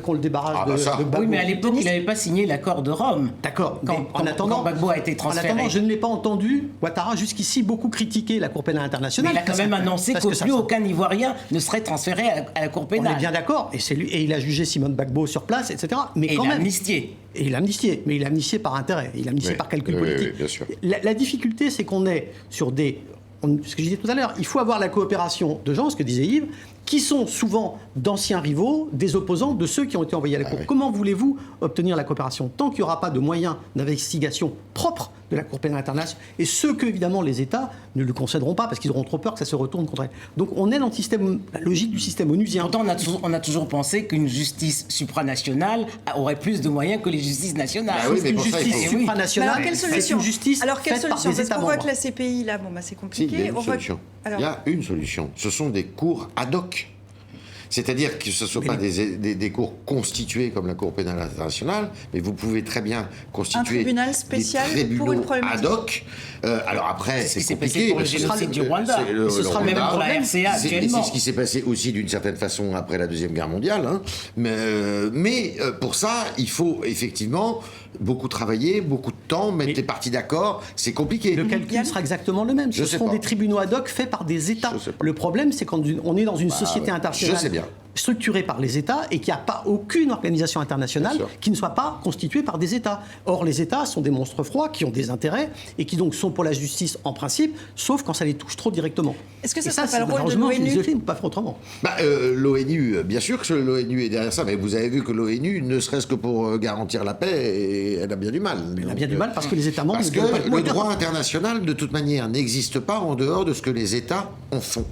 qu'on le débarrasse de Gbagbo.
Oui, mais à l'époque, il n'avait pas signé l'accord de Rome.
D'accord.
En attendant, Gbagbo a été transféré.
En attendant, je ne l'ai pas entendu, Ouattara, jusqu'ici, beaucoup critiqué la Cour pénale internationale.
Mais il a quand même annoncé qu'au plus aucun Ivoirien ne serait transféré à la Cour pénale.
On est bien d'accord. Et il a jugé Simone Gbagbo sur place, etc. Mais
et
quand
il
même,
l'a amnistié.
Et il l'a amnistié. Mais il l'a amnistié par intérêt. Il l'a amnistié par calcul politique.
Oui, bien sûr.
La difficulté, c'est qu'on est sur ce que je disais tout à l'heure, il faut avoir la coopération de gens, ce que disait Yves, qui sont souvent d'anciens rivaux, des opposants de ceux qui ont été envoyés à la Cour. Comment voulez-vous obtenir la coopération? Tant qu'il n'y aura pas de moyens d'investigation propres de la Cour pénale internationale, et ceux que, évidemment, les États ne lui concéderont pas, parce qu'ils auront trop peur que ça se retourne contre elles. Donc on est dans la logique du système onusien.
Pourtant, on a toujours pensé qu'une justice supranationale aurait plus de moyens que les justices nationales.
Oui, mais une justice supranationale,
c'est une justice faite par des États membres. Parce qu'on voit que la CPI, là, c'est compliqué.
Il y a une solution. Il y a une solution. Ce sont des cours ad hoc. C'est-à-dire que ce ne sont pas des cours constitués comme la Cour pénale internationale, mais vous pouvez très bien constituer
un tribunal spécial
des tribunaux
pour une problématique.
ad hoc. Alors après, c'est compliqué.
Pour le génocide du Rwanda. Ce sera même pour la RCA actuellement.
C'est ce qui s'est passé aussi d'une certaine façon après la Deuxième Guerre mondiale. Hein. Mais pour ça, il faut effectivement beaucoup travailler, beaucoup de temps, mettre les parties d'accord. C'est compliqué.
Le calcul sera exactement le même. Ce seront des tribunaux ad hoc faits par des États. Le problème, c'est quand on est dans une société internationale structurée par les États et qu'il n'y a pas aucune organisation internationale qui ne soit pas constituée par des États. Or, les États sont des monstres froids qui ont des intérêts et qui donc sont pour la justice en principe, sauf quand ça les touche trop directement.
Est-ce que ça serait pas le rôle de l'ONU?
Ne pas faire autrement.
L'ONU, bien sûr que l'ONU est derrière ça, mais vous avez vu que l'ONU, ne serait-ce que pour garantir la paix, elle a bien du mal.
Elle a bien du mal parce que les États membres...
Parce que le droit international, de toute manière, n'existe pas en dehors de ce que les États en font.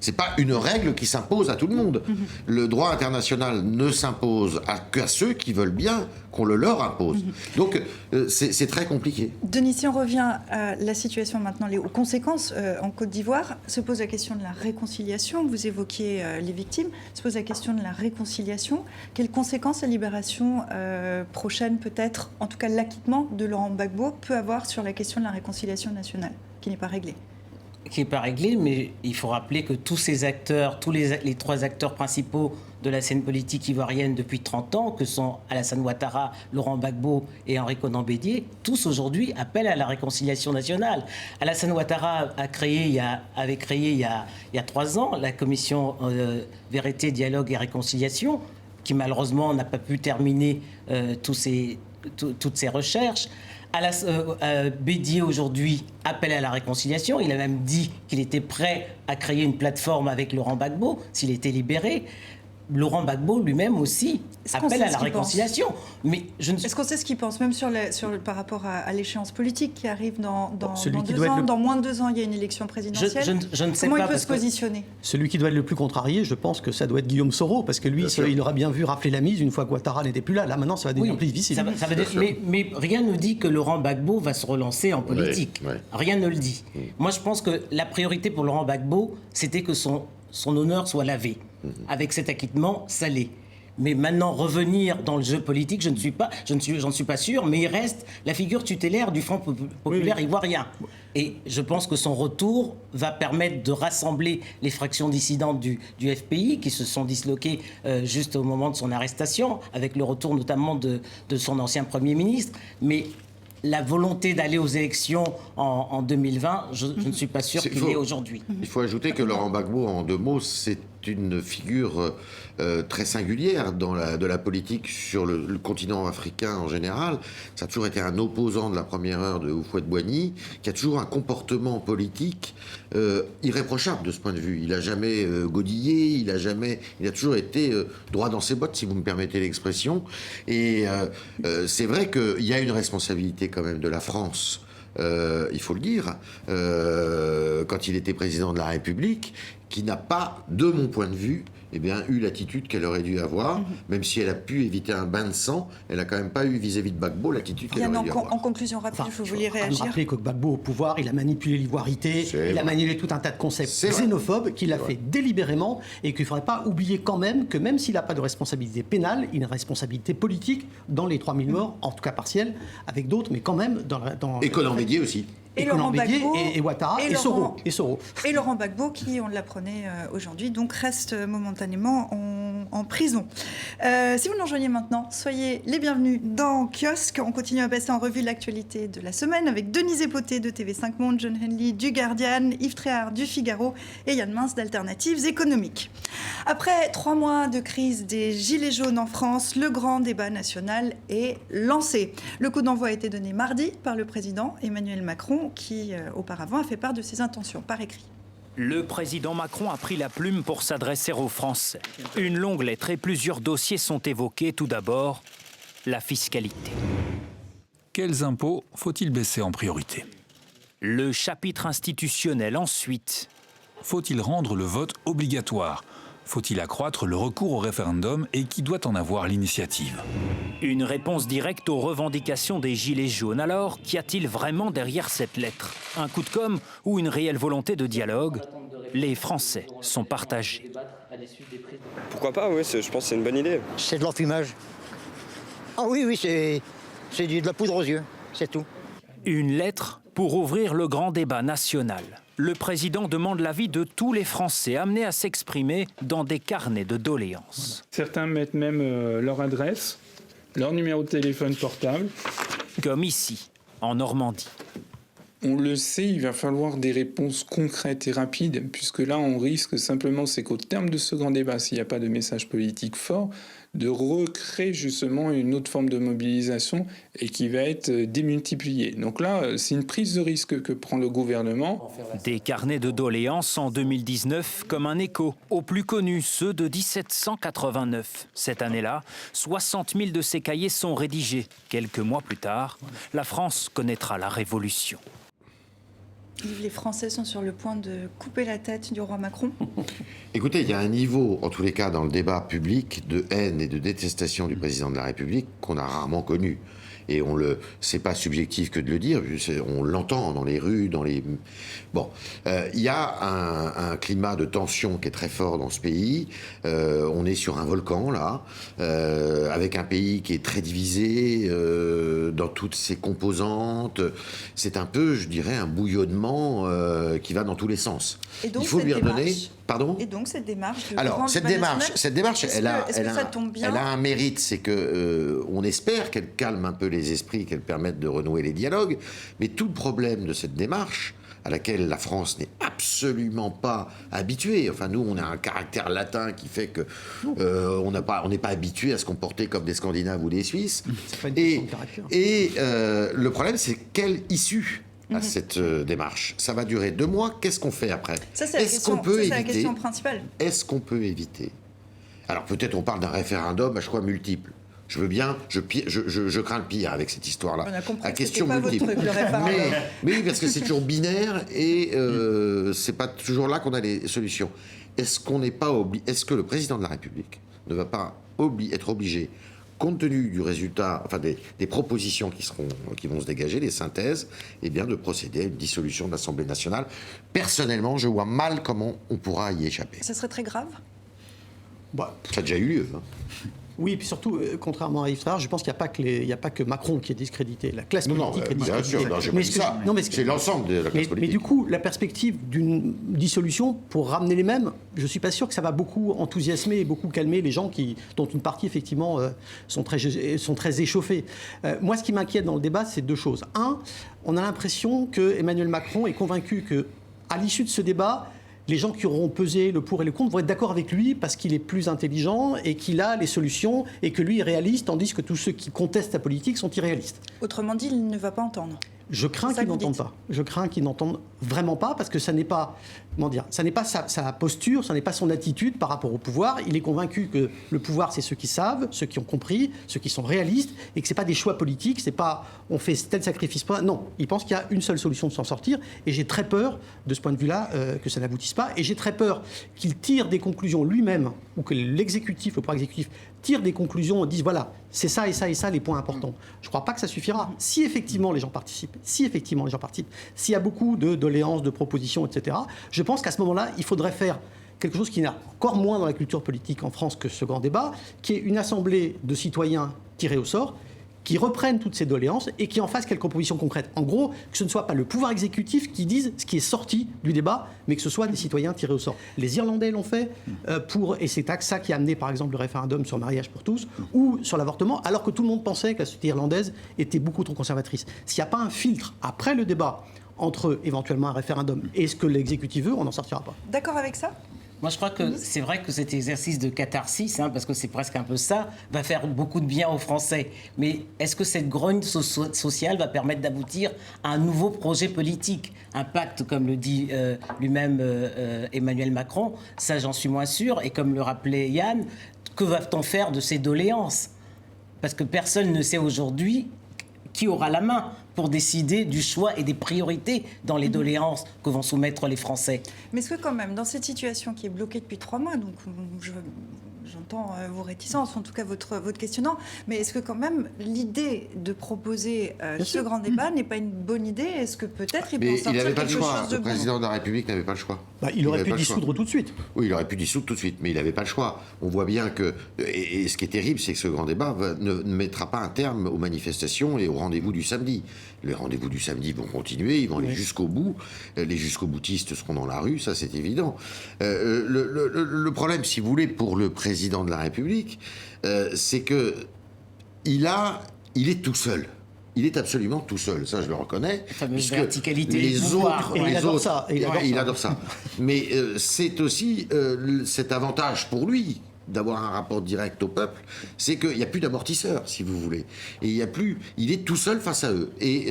C'est pas une règle qui s'impose à tout le monde. Le droit international ne s'impose qu'à ceux qui veulent bien qu'on le leur impose. Donc, c'est très compliqué.
Denis, si on revient à la situation maintenant, aux conséquences en Côte d'Ivoire, se pose la question de la réconciliation. Vous évoquiez les victimes. Se pose la question de la réconciliation. Quelles conséquences la libération prochaine, peut-être, en tout cas l'acquittement de Laurent Gbagbo, peut avoir sur la question de la réconciliation nationale, qui n'est pas réglée?
Qui n'est pas réglé, mais il faut rappeler que tous ces acteurs, les 3 acteurs principaux de la scène politique ivoirienne depuis 30 ans, que sont Alassane Ouattara, Laurent Gbagbo et Henri Konan Bédié, tous aujourd'hui appellent à la réconciliation nationale. Alassane Ouattara avait créé il y a 3 ans la commission Vérité, Dialogue et Réconciliation, qui malheureusement n'a pas pu terminer toutes ses recherches. Bédié aujourd'hui appelle à la réconciliation. Il a même dit qu'il était prêt à créer une plateforme avec Laurent Gbagbo s'il était libéré. Laurent Gbagbo lui-même aussi appelle à la réconciliation. Mais
est-ce qu'on sait ce qu'il pense, même par rapport à l'échéance politique qui arrive dans 2 ans, dans moins de 2 ans, il y a une élection présidentielle.
Je ne sais
Comment
pas,
il peut se positionner?
Celui qui doit être le plus contrarié, je pense que ça doit être Guillaume Soro, parce que lui, il aura bien vu rafler la mise une fois que Ouattara n'était plus là. Là, maintenant, ça va devenir plus difficile.
Mais rien ne dit que Laurent Gbagbo va se relancer en politique. Rien ne le dit. Moi, je pense que la priorité pour Laurent Gbagbo, c'était que son honneur soit lavé, avec cet acquittement salé. Mais maintenant, revenir dans le jeu politique, j'en suis pas sûr, mais il reste la figure tutélaire du Front populaire ivoirien. Et je pense que son retour va permettre de rassembler les fractions dissidentes du FPI, qui se sont disloquées juste au moment de son arrestation, avec le retour notamment de son ancien Premier ministre. Mais la volonté d'aller aux élections en 2020, je ne suis pas sûr qu'il y ait aujourd'hui.
Il faut ajouter que Laurent Gbagbo, en 2 mots, c'est une figure très singulière de la politique sur le continent africain en général. Ça a toujours été un opposant de la première heure de Houphouët-Boigny, qui a toujours un comportement politique irréprochable de ce point de vue. Il n'a jamais godillé, il a toujours été droit dans ses bottes, si vous me permettez l'expression. Et c'est vrai qu'il y a une responsabilité quand même de la France, il faut le dire, quand il était président de la République, qui n'a pas, de mon point de vue, eu l'attitude qu'elle aurait dû avoir, même si elle a pu éviter un bain de sang, elle n'a quand même pas eu vis-à-vis de Gbagbo l'attitude qu'elle aurait dû avoir.
En conclusion rapide, vous vouliez réagir?
Rappeler que Gbagbo au pouvoir, il a manipulé l'ivoirité, il a manipulé tout un tas de concepts xénophobes qu'il a fait délibérément, et qu'il ne faudrait pas oublier quand même que même s'il n'a pas de responsabilité pénale, il a une responsabilité politique dans les 3000 morts, en tout cas partielle, avec d'autres, mais quand même dans...
Et Konan Bédié aussi.
Et Laurent Gbagbo,
et Ouattara et Soro.
Et Laurent Gbagbo, qui, on l'apprenait aujourd'hui, donc reste momentanément en prison. Si vous nous rejoignez maintenant, soyez les bienvenus dans Kiosque. On continue à passer en revue l'actualité de la semaine avec Denise Epoté de TV5 Monde, John Henley du Guardian, Yves Tréhard du Figaro et Yann Mince d'Alternatives économiques. Après 3 mois de crise des Gilets jaunes en France, le grand débat national est lancé. Le coup d'envoi a été donné mardi par le président Emmanuel Macron, qui auparavant a fait part de ses intentions par écrit.
Le président Macron a pris la plume pour s'adresser aux Français. Une longue lettre et plusieurs dossiers sont évoqués. Tout d'abord, la fiscalité.
Quels impôts faut-il baisser en priorité?
Le chapitre institutionnel ensuite.
Faut-il rendre le vote obligatoire? Faut-il accroître le recours au référendum et qui doit en avoir l'initiative?
Une réponse directe aux revendications des Gilets jaunes. Alors, qu'y a-t-il vraiment derrière cette lettre? Un coup de com' ou une réelle volonté de dialogue? Les Français sont partagés.
Pourquoi pas, oui, je pense que c'est une bonne idée.
C'est de l'enfumage. Ah oui, c'est de la poudre aux yeux, c'est tout.
Une lettre pour ouvrir le grand débat national. Le président demande l'avis de tous les Français amenés à s'exprimer dans des carnets de doléances.
Certains mettent même leur adresse, leur numéro de téléphone portable.
Comme ici, en Normandie.
On le sait, il va falloir des réponses concrètes et rapides, puisque là, on risque simplement, c'est qu'au terme de ce grand débat, s'il n'y a pas de message politique fort, de recréer justement une autre forme de mobilisation et qui va être démultipliée. Donc là, c'est une prise de risque que prend le gouvernement.
Des carnets de doléances en 2019 comme un écho aux plus connus, ceux de 1789. Cette année-là, 60 000 de ces cahiers sont rédigés. Quelques mois plus tard, la France connaîtra la Révolution.
Les Français sont sur le point de couper la tête du roi Macron.
Écoutez, il y a un niveau, en tous les cas dans le débat public, de haine et de détestation du président de la République qu'on a rarement connu. Et c'est pas subjectif que de le dire, on l'entend dans les rues, Bon, il y a un climat de tension qui est très fort dans ce pays. On est sur un volcan, là, avec un pays qui est très divisé dans toutes ses composantes. C'est un peu, je dirais, un bouillonnement qui va dans tous les sens.
Et donc,
il faut lui redonner... Pardon ?
Et donc cette démarche.
Alors cette démarche, elle a un mérite, c'est que on espère qu'elle calme un peu les esprits, qu'elle permette de renouer les dialogues. Mais tout le problème de cette démarche, à laquelle la France n'est absolument pas habituée. Enfin, nous, on a un caractère latin qui fait que on n'est pas habitué à se comporter comme des Scandinaves ou des Suisses. Et le problème, c'est quelle issue à cette démarche. Ça va durer 2 mois. Qu'est-ce qu'on fait après ?
Ça, c'est la question principale.
Est-ce qu'on peut éviter ? Alors, peut-être on parle d'un référendum à choix multiples. Je veux bien, je crains le pire avec cette histoire-là.
On a compris
à
que
question
c'était pas
multiple.
votre truc, le référendum.
Mais oui, parce que c'est toujours binaire et c'est pas toujours là qu'on a les solutions. Est-ce que le président de la République ne va pas être obligé, compte tenu du résultat, enfin des propositions qui vont se dégager, des synthèses, eh bien de procéder à une dissolution de l'Assemblée nationale. Personnellement, je vois mal comment on pourra y échapper.
Ça serait très grave ?
Ça a déjà eu lieu. Hein.
Oui, puis surtout, contrairement à Yves Tréhard, je pense qu'il n'y a pas que Macron qui est discrédité. La classe politique est discréditée.
Bien sûr, j'ai pas dit ça. C'est l'ensemble de la classe politique.
Mais du coup, la perspective d'une dissolution pour ramener les mêmes, je ne suis pas sûr que ça va beaucoup enthousiasmer et beaucoup calmer les gens dont une partie, effectivement, sont très échauffés. Moi, ce qui m'inquiète dans le débat, c'est 2 choses. Un, on a l'impression que Emmanuel Macron est convaincu qu'à l'issue de ce débat, les gens qui auront pesé le pour et le contre vont être d'accord avec lui parce qu'il est plus intelligent et qu'il a les solutions et que lui est réaliste, tandis que tous ceux qui contestent la politique sont irréalistes.
Autrement dit, il ne va pas entendre.
Je crains qu'il n'entende pas. Je crains qu'il n'entende vraiment pas parce que ça n'est pas, ça n'est pas sa posture, ça n'est pas son attitude par rapport au pouvoir. Il est convaincu que le pouvoir, c'est ceux qui savent, ceux qui ont compris, ceux qui sont réalistes et que c'est pas des choix politiques, c'est pas on fait tel sacrifice. Non, il pense qu'il y a une seule solution de s'en sortir et j'ai très peur de ce point de vue-là que ça n'aboutisse pas et j'ai très peur qu'il tire des conclusions lui-même ou que l'exécutif, le pouvoir exécutif tire des conclusions et dise voilà, c'est ça et ça et ça les points importants. Je ne crois pas que ça suffira. Si effectivement les gens participent, s'il y a beaucoup de doléances, de propositions, etc., je pense qu'à ce moment-là, il faudrait faire quelque chose qui n'a encore moins dans la culture politique en France que ce grand débat, qui est une assemblée de citoyens tirés au sort, qui reprennent toutes ces doléances et qui en fassent quelques propositions concrètes. En gros, que ce ne soit pas le pouvoir exécutif qui dise ce qui est sorti du débat, mais que ce soit des citoyens tirés au sort. Les Irlandais l'ont fait et c'est ça qui a amené par exemple le référendum sur le mariage pour tous ou sur l'avortement, alors que tout le monde pensait que la société irlandaise était beaucoup trop conservatrice. S'il n'y a pas un filtre après le débat entre éventuellement un référendum et ce que l'exécutif veut, on n'en sortira pas.
D'accord avec ça ?
Moi, je crois que c'est vrai que cet exercice de catharsis, parce que c'est presque un peu ça, va faire beaucoup de bien aux Français. Mais est-ce que cette grogne sociale va permettre d'aboutir à un nouveau projet politique ? Un pacte, comme le dit lui-même Emmanuel Macron, ça j'en suis moins sûr. Et comme le rappelait Yann, que va-t-on faire de ces doléances ? Parce que personne ne sait aujourd'hui qui aura la main pour décider du choix et des priorités dans les doléances que vont soumettre les Français.
Mais est-ce que quand même, dans cette situation qui est bloquée depuis 3 mois, donc j'entends vos réticences, en tout cas votre questionnement, mais est-ce que quand même l'idée de proposer ce grand débat n'est pas une bonne idée ? Est-ce que peut-être il peut en sortir quelque chose de bon ?
Mais il n'avait pas le choix. Le président de la République n'avait pas le choix.
Il aurait pu dissoudre tout de suite.
Oui, il aurait pu dissoudre tout de suite, mais il n'avait pas le choix. On voit bien que, et ce qui est terrible, c'est que ce grand débat ne mettra pas un terme aux manifestations et au rendez-vous du samedi. Les rendez-vous du samedi vont continuer, ils vont aller jusqu'au bout. Les jusqu'au-boutistes seront dans la rue, ça c'est évident. Le problème, si vous voulez, pour le président de la République, c'est que il est tout seul. Il est absolument tout seul, ça je le reconnais.
La fameuse verticalité les
autres,
il
adore ça. Mais c'est aussi cet avantage pour lui d'avoir un rapport direct au peuple, c'est qu'il n'y a plus d'amortisseurs, si vous voulez. Et il est tout seul face à eux. Et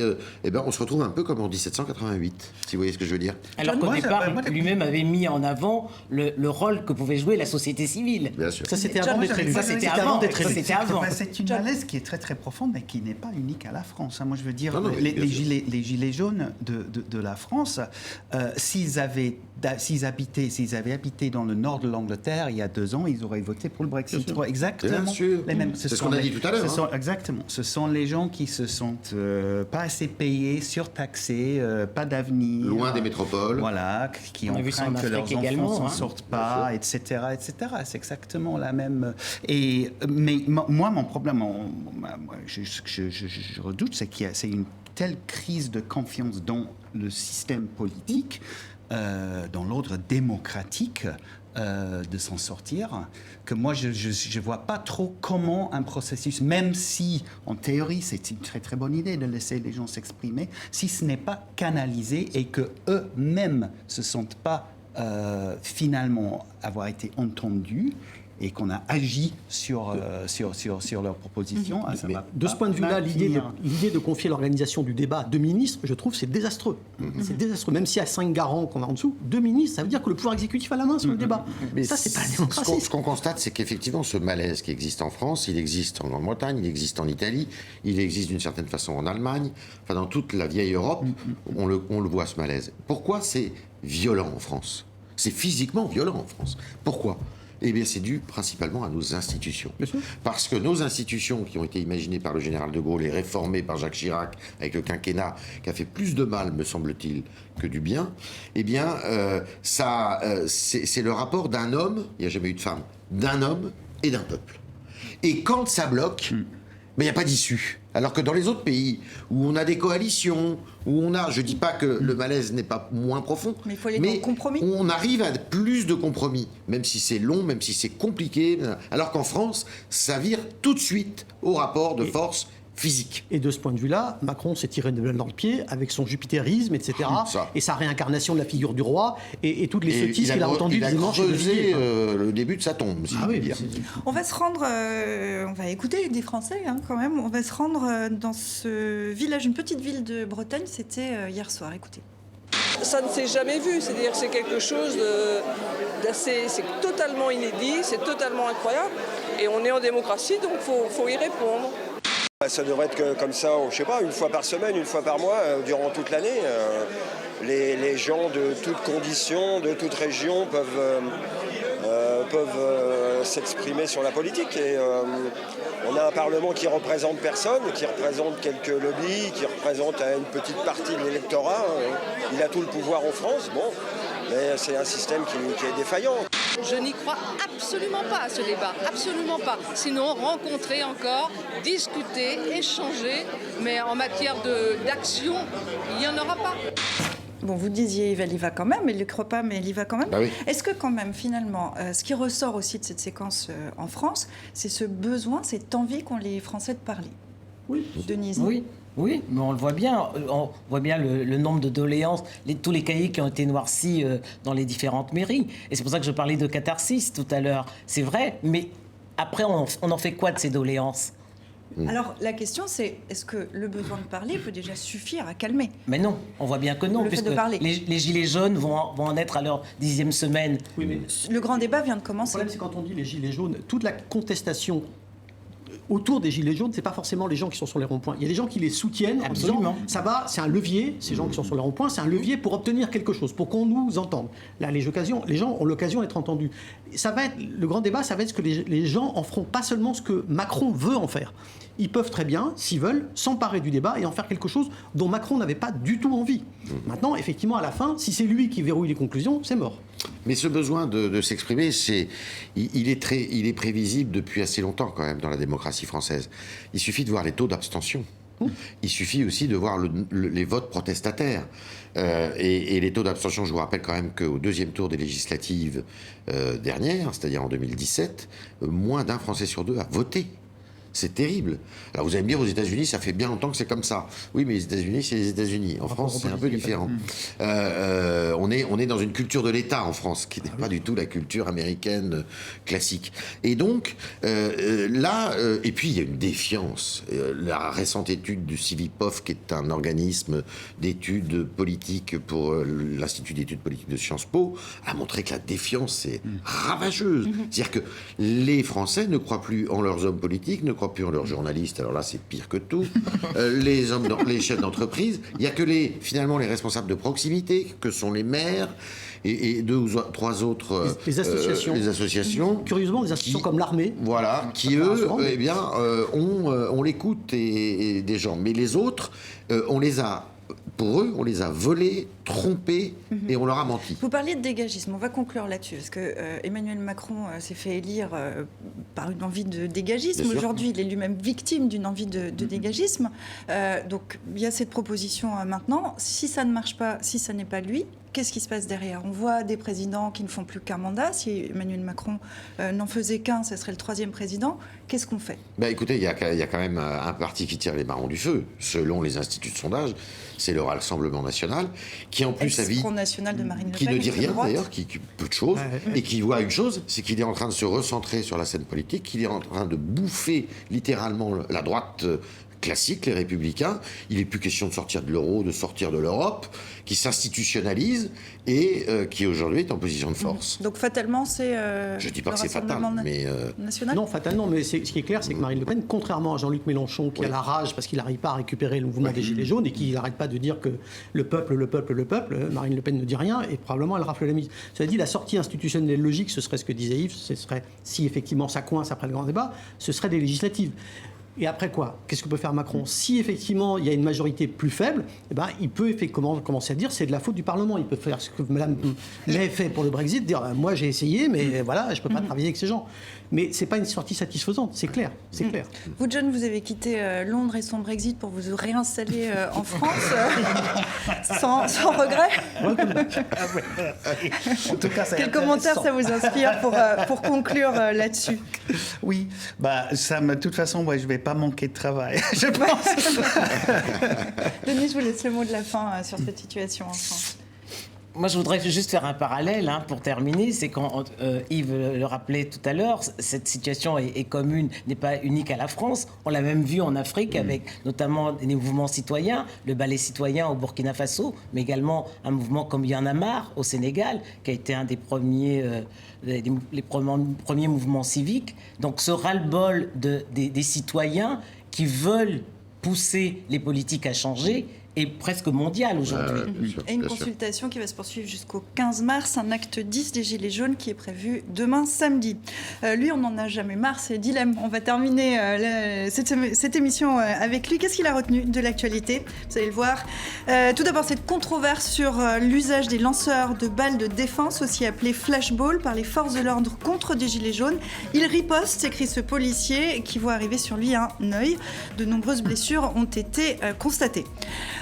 on se retrouve un peu comme en 1788, si vous voyez ce que je veux dire.
Alors qu'au départ, lui-même avait mis en avant le rôle que pouvait jouer la société civile.
Bien sûr.
Ça, c'était avant d'être élu.
C'est une malaise qui est très très profonde, mais qui n'est pas unique à la France. Moi, je veux dire, les gilets jaunes de la France, s'ils avaient habité dans le nord de l'Angleterre il y a 2 ans, ils auraient voté pour le Brexit. Exactement les mêmes.
C'est ce qu'on a dit tout à l'heure.
Exactement. Ce sont les gens qui se sentent pas assez payés, surtaxés, pas d'avenir.
Loin des métropoles.
Voilà, qui ont craint que leurs enfants s'en sortent pas, etc., etc. C'est exactement la même. Mais moi, mon problème, je redoute, c'est qu'il y a une telle crise de confiance dans le système politique dans l'ordre démocratique de s'en sortir, que moi je ne vois pas trop comment un processus, même si en théorie c'est une très très bonne idée de laisser les gens s'exprimer, si ce n'est pas canalisé et que eux-mêmes se sentent pas finalement avoir été entendus et qu'on a agi sur leurs propositions.
De ce point de vue-là, l'idée de confier l'organisation du débat à 2 ministres, je trouve, c'est désastreux. C'est désastreux. Même s'il y a 5 garants qu'on a en dessous, 2 ministres, ça veut dire que le pouvoir exécutif a la main sur le débat.
Mais
ça, c'est pas la démocratie.
Ce qu'on constate, c'est qu'effectivement, ce malaise qui existe en France, il existe en Grande-Bretagne, il existe en Italie, il existe d'une certaine façon en Allemagne, enfin dans toute la vieille Europe, on le voit, ce malaise. Pourquoi c'est violent en France ? C'est physiquement violent en France. Pourquoi ? Eh bien, c'est dû principalement à nos institutions. Parce que nos institutions, qui ont été imaginées par le général de Gaulle et réformées par Jacques Chirac avec le quinquennat, qui a fait plus de mal, me semble-t-il, que du bien, eh bien, c'est le rapport d'un homme, il n'y a jamais eu de femme, d'un homme et d'un peuple. Et quand ça bloque, mais il n'y a pas d'issue. Alors que dans les autres pays, où on a des coalitions, où on a, je ne dis pas que le malaise n'est pas moins profond,
mais il faut aller dans le compromis.
On arrive à plus de compromis, même si c'est long, même si c'est compliqué, alors qu'en France, ça vire tout de suite au rapport de force physique.
Et de ce point de vue-là, Macron s'est tiré de dans le pied avec son jupitérisme, etc. Et sa réincarnation de la figure du roi et toutes les sottises qu'il a entendues dimanche.
Il a creusé le début de sa tombe, si je puis dire.
On va se rendre, on va écouter des Français quand même, on va se rendre dans ce village, une petite ville de Bretagne, c'était hier soir, écoutez.
Ça ne s'est jamais vu, c'est-à-dire que c'est quelque chose d'assez, c'est totalement inédit, c'est totalement incroyable, et on est en démocratie, donc faut y répondre.
Ça devrait être comme ça, je sais pas, une fois par semaine, une fois par mois, durant toute l'année. Les gens de toutes conditions, de toutes régions peuvent s'exprimer sur la politique. Et on a un Parlement qui représente personne, qui représente quelques lobbies, qui représente une petite partie de l'électorat. Il a tout le pouvoir en France, bon, mais c'est un système qui est défaillant.
Je n'y crois absolument pas à ce débat, absolument pas. Sinon, rencontrer encore, discuter, échanger, mais en matière d'action, il n'y en aura pas.
Bon, vous disiez, il y va quand même, il ne le croit pas, mais il y va quand même.
Bah oui.
Est-ce que quand même, finalement, ce qui ressort aussi de cette séquence en France, c'est ce besoin, cette envie qu'ont les Français de parler ?
Oui.
Denise ?
Oui, mais on le voit bien. On voit bien le nombre de doléances, tous les cahiers qui ont été noircis dans les différentes mairies. Et c'est pour ça que je parlais de catharsis tout à l'heure. C'est vrai, mais après, on en fait quoi de ces doléances ?
Alors, la question, c'est est-ce que le besoin de parler peut déjà suffire à calmer ?
Mais non, on voit bien que non, puisque les gilets jaunes vont en être à leur 10e semaine.
Oui, mais
le grand débat vient de commencer.
Le problème, c'est quand on dit les gilets jaunes, toute la contestation autour des gilets jaunes, c'est pas forcément les gens qui sont sur les ronds-points. Il y a des gens qui les soutiennent en disant ça va, c'est un levier, ces gens qui sont sur les ronds-points, c'est un levier pour obtenir quelque chose, pour qu'on nous entende. Là, les gens ont l'occasion d'être entendus. Ça va être, le grand débat, ça va être ce que les gens en feront, pas seulement ce que Macron veut en faire. Ils peuvent très bien, s'ils veulent, s'emparer du débat et en faire quelque chose dont Macron n'avait pas du tout envie. Maintenant, effectivement, à la fin, si c'est lui qui verrouille les conclusions, c'est mort.
Mais ce besoin de s'exprimer, il est prévisible depuis assez longtemps quand même dans la démocratie française. Il suffit de voir les taux d'abstention. Il suffit aussi de voir les votes protestataires. Et les taux d'abstention, je vous rappelle quand même qu'au deuxième tour des législatives dernières, c'est-à-dire en 2017, moins d'un Français sur 2 a voté. C'est terrible. Alors vous allez me dire, aux États-Unis, ça fait bien longtemps que c'est comme ça. Oui, mais les États-Unis, c'est les États-Unis. En France, c'est un peu différent. On est dans une culture de l'État en France, qui n'est pas du tout la culture américaine classique. Et donc, et puis il y a une défiance. La récente étude du CIVIPOF, qui est un organisme d'études politiques pour l'Institut d'études politiques de Sciences Po, a montré que la défiance est ravageuse. C'est-à-dire que les Français ne croient plus en leurs hommes politiques, ne croient plus en leurs journalistes, alors là c'est pire que tout, les chefs d'entreprise, il n'y a que finalement les responsables de proximité, que sont les maires et 2 ou 3 autres
les associations. Curieusement, des associations comme l'armée.
Voilà, qui eux, eh bien, on l'écoute des gens. Mais les autres, pour eux, on les a volés, trompés et on leur a menti.
Vous parliez de dégagisme, on va conclure là-dessus, parce que Emmanuel Macron s'est fait élire par une envie de dégagisme. Aujourd'hui, il est lui-même victime d'une envie de dégagisme. Donc, il y a cette proposition maintenant. Si ça ne marche pas, si ça n'est pas lui, qu'est-ce qui se passe derrière? On voit des présidents qui ne font plus qu'un mandat. Si Emmanuel Macron n'en faisait qu'un, ce serait le 3e président. Qu'est-ce qu'on fait?
Écoutez, il y a quand même un parti qui tire les marrons du feu. Selon les instituts de sondage, c'est le Rassemblement national, qui en plus
Front national de Marine Le Pen,
qui ne dit rien
droite.
d'ailleurs, qui peu de choses, et qui voit une chose, c'est qu'il est en train de se recentrer sur la scène politique, qu'il est en train de bouffer littéralement la droite classique, les Républicains. Il n'est plus question de sortir de l'euro, de sortir de l'Europe, qui s'institutionnalise et qui aujourd'hui est en position de force.
Donc fatalement, c'est
je ne dis pas que c'est fatal, mais...
national.
Non, fatalement, mais ce qui est clair, c'est que Marine Le Pen, contrairement à Jean-Luc Mélenchon, qui a la rage parce qu'il n'arrive pas à récupérer le mouvement des Gilets jaunes et qui n'arrête pas de dire que le peuple, Marine Le Pen ne dit rien et probablement elle rafle la mise. Cela dit, la sortie institutionnelle logique, ce serait ce que disait Yves, ce serait, si effectivement ça coince après le grand débat, ce serait des législatives. Et après quoi? Qu'est-ce que peut faire Macron? Si effectivement il y a une majorité plus faible, il peut commencer à dire c'est de la faute du Parlement. Il peut faire ce que Mme May fait pour le Brexit, dire moi j'ai essayé, mais voilà, je ne peux pas travailler avec ces gens. Mais ce n'est pas une sortie satisfaisante, c'est clair. Clair.
Vous, John, vous avez quitté Londres et son Brexit pour vous réinstaller en France sans regret.
En tout cas,
quel commentaire ça vous inspire pour conclure là-dessus?
Oui, de toute façon, je ne vais pas manquer de travail, je pense.
Denis, je vous laisse le mot de la fin sur cette situation en France.
Moi, je voudrais juste faire un parallèle pour terminer. C'est quand Yves le rappelait tout à l'heure, cette situation est commune, n'est pas unique à la France. On l'a même vu en Afrique avec notamment des mouvements citoyens, le ballet citoyen au Burkina Faso, mais également un mouvement comme Y en a marre au Sénégal, qui a été un des premiers, premiers mouvements civiques. Donc, ce ras-le-bol des citoyens qui veulent pousser les politiques à changer est presque mondial aujourd'hui.
Et une consultation qui va se poursuivre jusqu'au 15 mars, un acte 10 des Gilets jaunes qui est prévu demain samedi. Lui, on n'en a jamais marre, c'est Dilemme. On va terminer cette émission avec lui. Qu'est-ce qu'il a retenu de l'actualité? Vous allez le voir. Tout d'abord, cette controverse sur l'usage des lanceurs de balles de défense, aussi appelés flashballs, par les forces de l'ordre contre des Gilets jaunes. Il riposte, s'écrit ce policier, qui voit arriver sur lui un œil. De nombreuses blessures ont été constatées.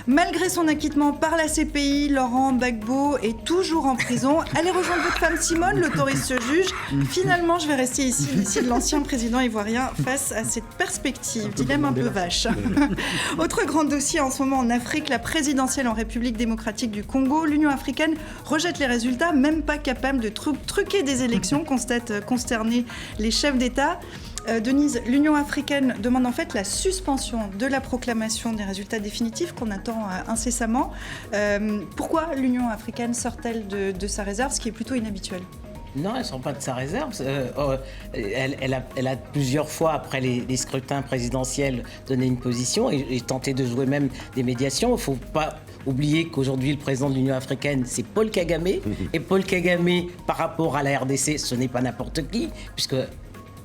Malgré son acquittement par la CPI, Laurent Gbagbo est toujours en prison. Allez rejoindre votre femme Simone, l'autoriste juge. Finalement, je vais rester ici, de l'ancien président ivoirien, face à cette perspective. Dilemme un peu vache. Autre grand dossier en ce moment en Afrique, la présidentielle en République démocratique du Congo. L'Union africaine rejette les résultats, même pas capable de truquer des élections, constatent consternés les chefs d'État. Denise, l'Union africaine demande en fait la suspension de la proclamation des résultats définitifs qu'on attend incessamment. Pourquoi l'Union africaine sort-elle de sa réserve, ce qui est plutôt inhabituel?
Non, elle ne sort pas de sa réserve. Elle a plusieurs fois, après les scrutins présidentiels, donné une position et tenté de jouer même des médiations. Il ne faut pas oublier qu'aujourd'hui, le président de l'Union africaine, c'est Paul Kagame. Et Paul Kagame, par rapport à la RDC, ce n'est pas n'importe qui, puisque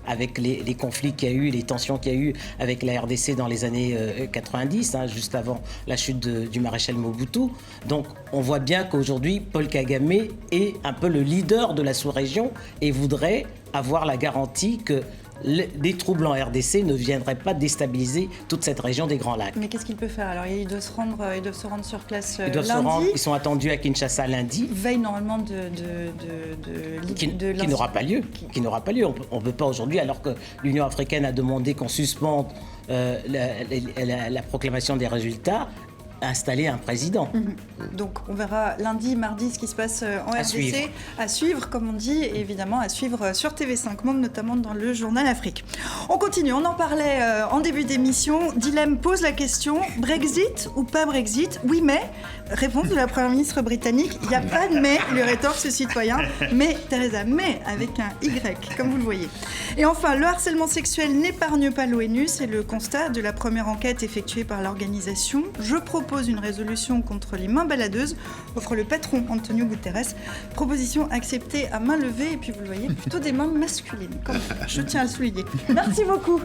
avec les conflits qu'il y a eu, les tensions qu'il y a eu avec la RDC dans les années 90, juste avant la chute du maréchal Mobutu. Donc on voit bien qu'aujourd'hui, Paul Kagame est un peu le leader de la sous-région et voudrait avoir la garantie que des troubles en RDC ne viendraient pas déstabiliser toute cette région des Grands Lacs.
Mais qu'est-ce qu'il peut faire? Alors, ils doivent se rendre sur place lundi.
Ils sont attendus à Kinshasa lundi.
Veille normalement
qui n'aura pas lieu. Qui n'aura pas lieu. On ne peut pas aujourd'hui, alors que l'Union africaine a demandé qu'on suspende la proclamation des résultats, installer un président.
Donc on verra lundi, mardi ce qui se passe en RDC. À suivre, comme on dit, et évidemment à suivre sur TV5 Monde, notamment dans le journal Afrique. On continue, on en parlait en début d'émission. Dilemme pose la question, Brexit ou pas Brexit? Oui mais, réponse de la Première ministre britannique, il n'y a pas de mais, lui rétorque ce citoyen, mais Theresa May avec un Y, comme vous le voyez. Et enfin, le harcèlement sexuel n'épargne pas l'ONU, c'est le constat de la première enquête effectuée par l'organisation. Je propose une résolution contre les mains baladeuses, offre le patron Antonio Guterres. Proposition acceptée à main levée, et puis vous le voyez, plutôt des mains masculines, quand même. Je tiens à le souligner. Merci beaucoup,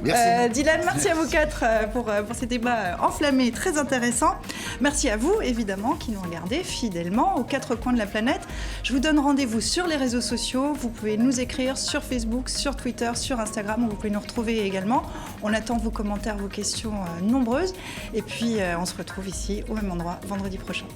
Dylan. Merci à vous quatre pour ces débats enflammés, très intéressants. Merci à vous, évidemment, qui nous regardez fidèlement aux quatre coins de la planète. Je vous donne rendez-vous sur les réseaux sociaux. Vous pouvez nous écrire sur Facebook, sur Twitter, sur Instagram, où vous pouvez nous retrouver également. On attend vos commentaires, vos questions nombreuses. Et puis, on se retrouve ici au même endroit vendredi prochain.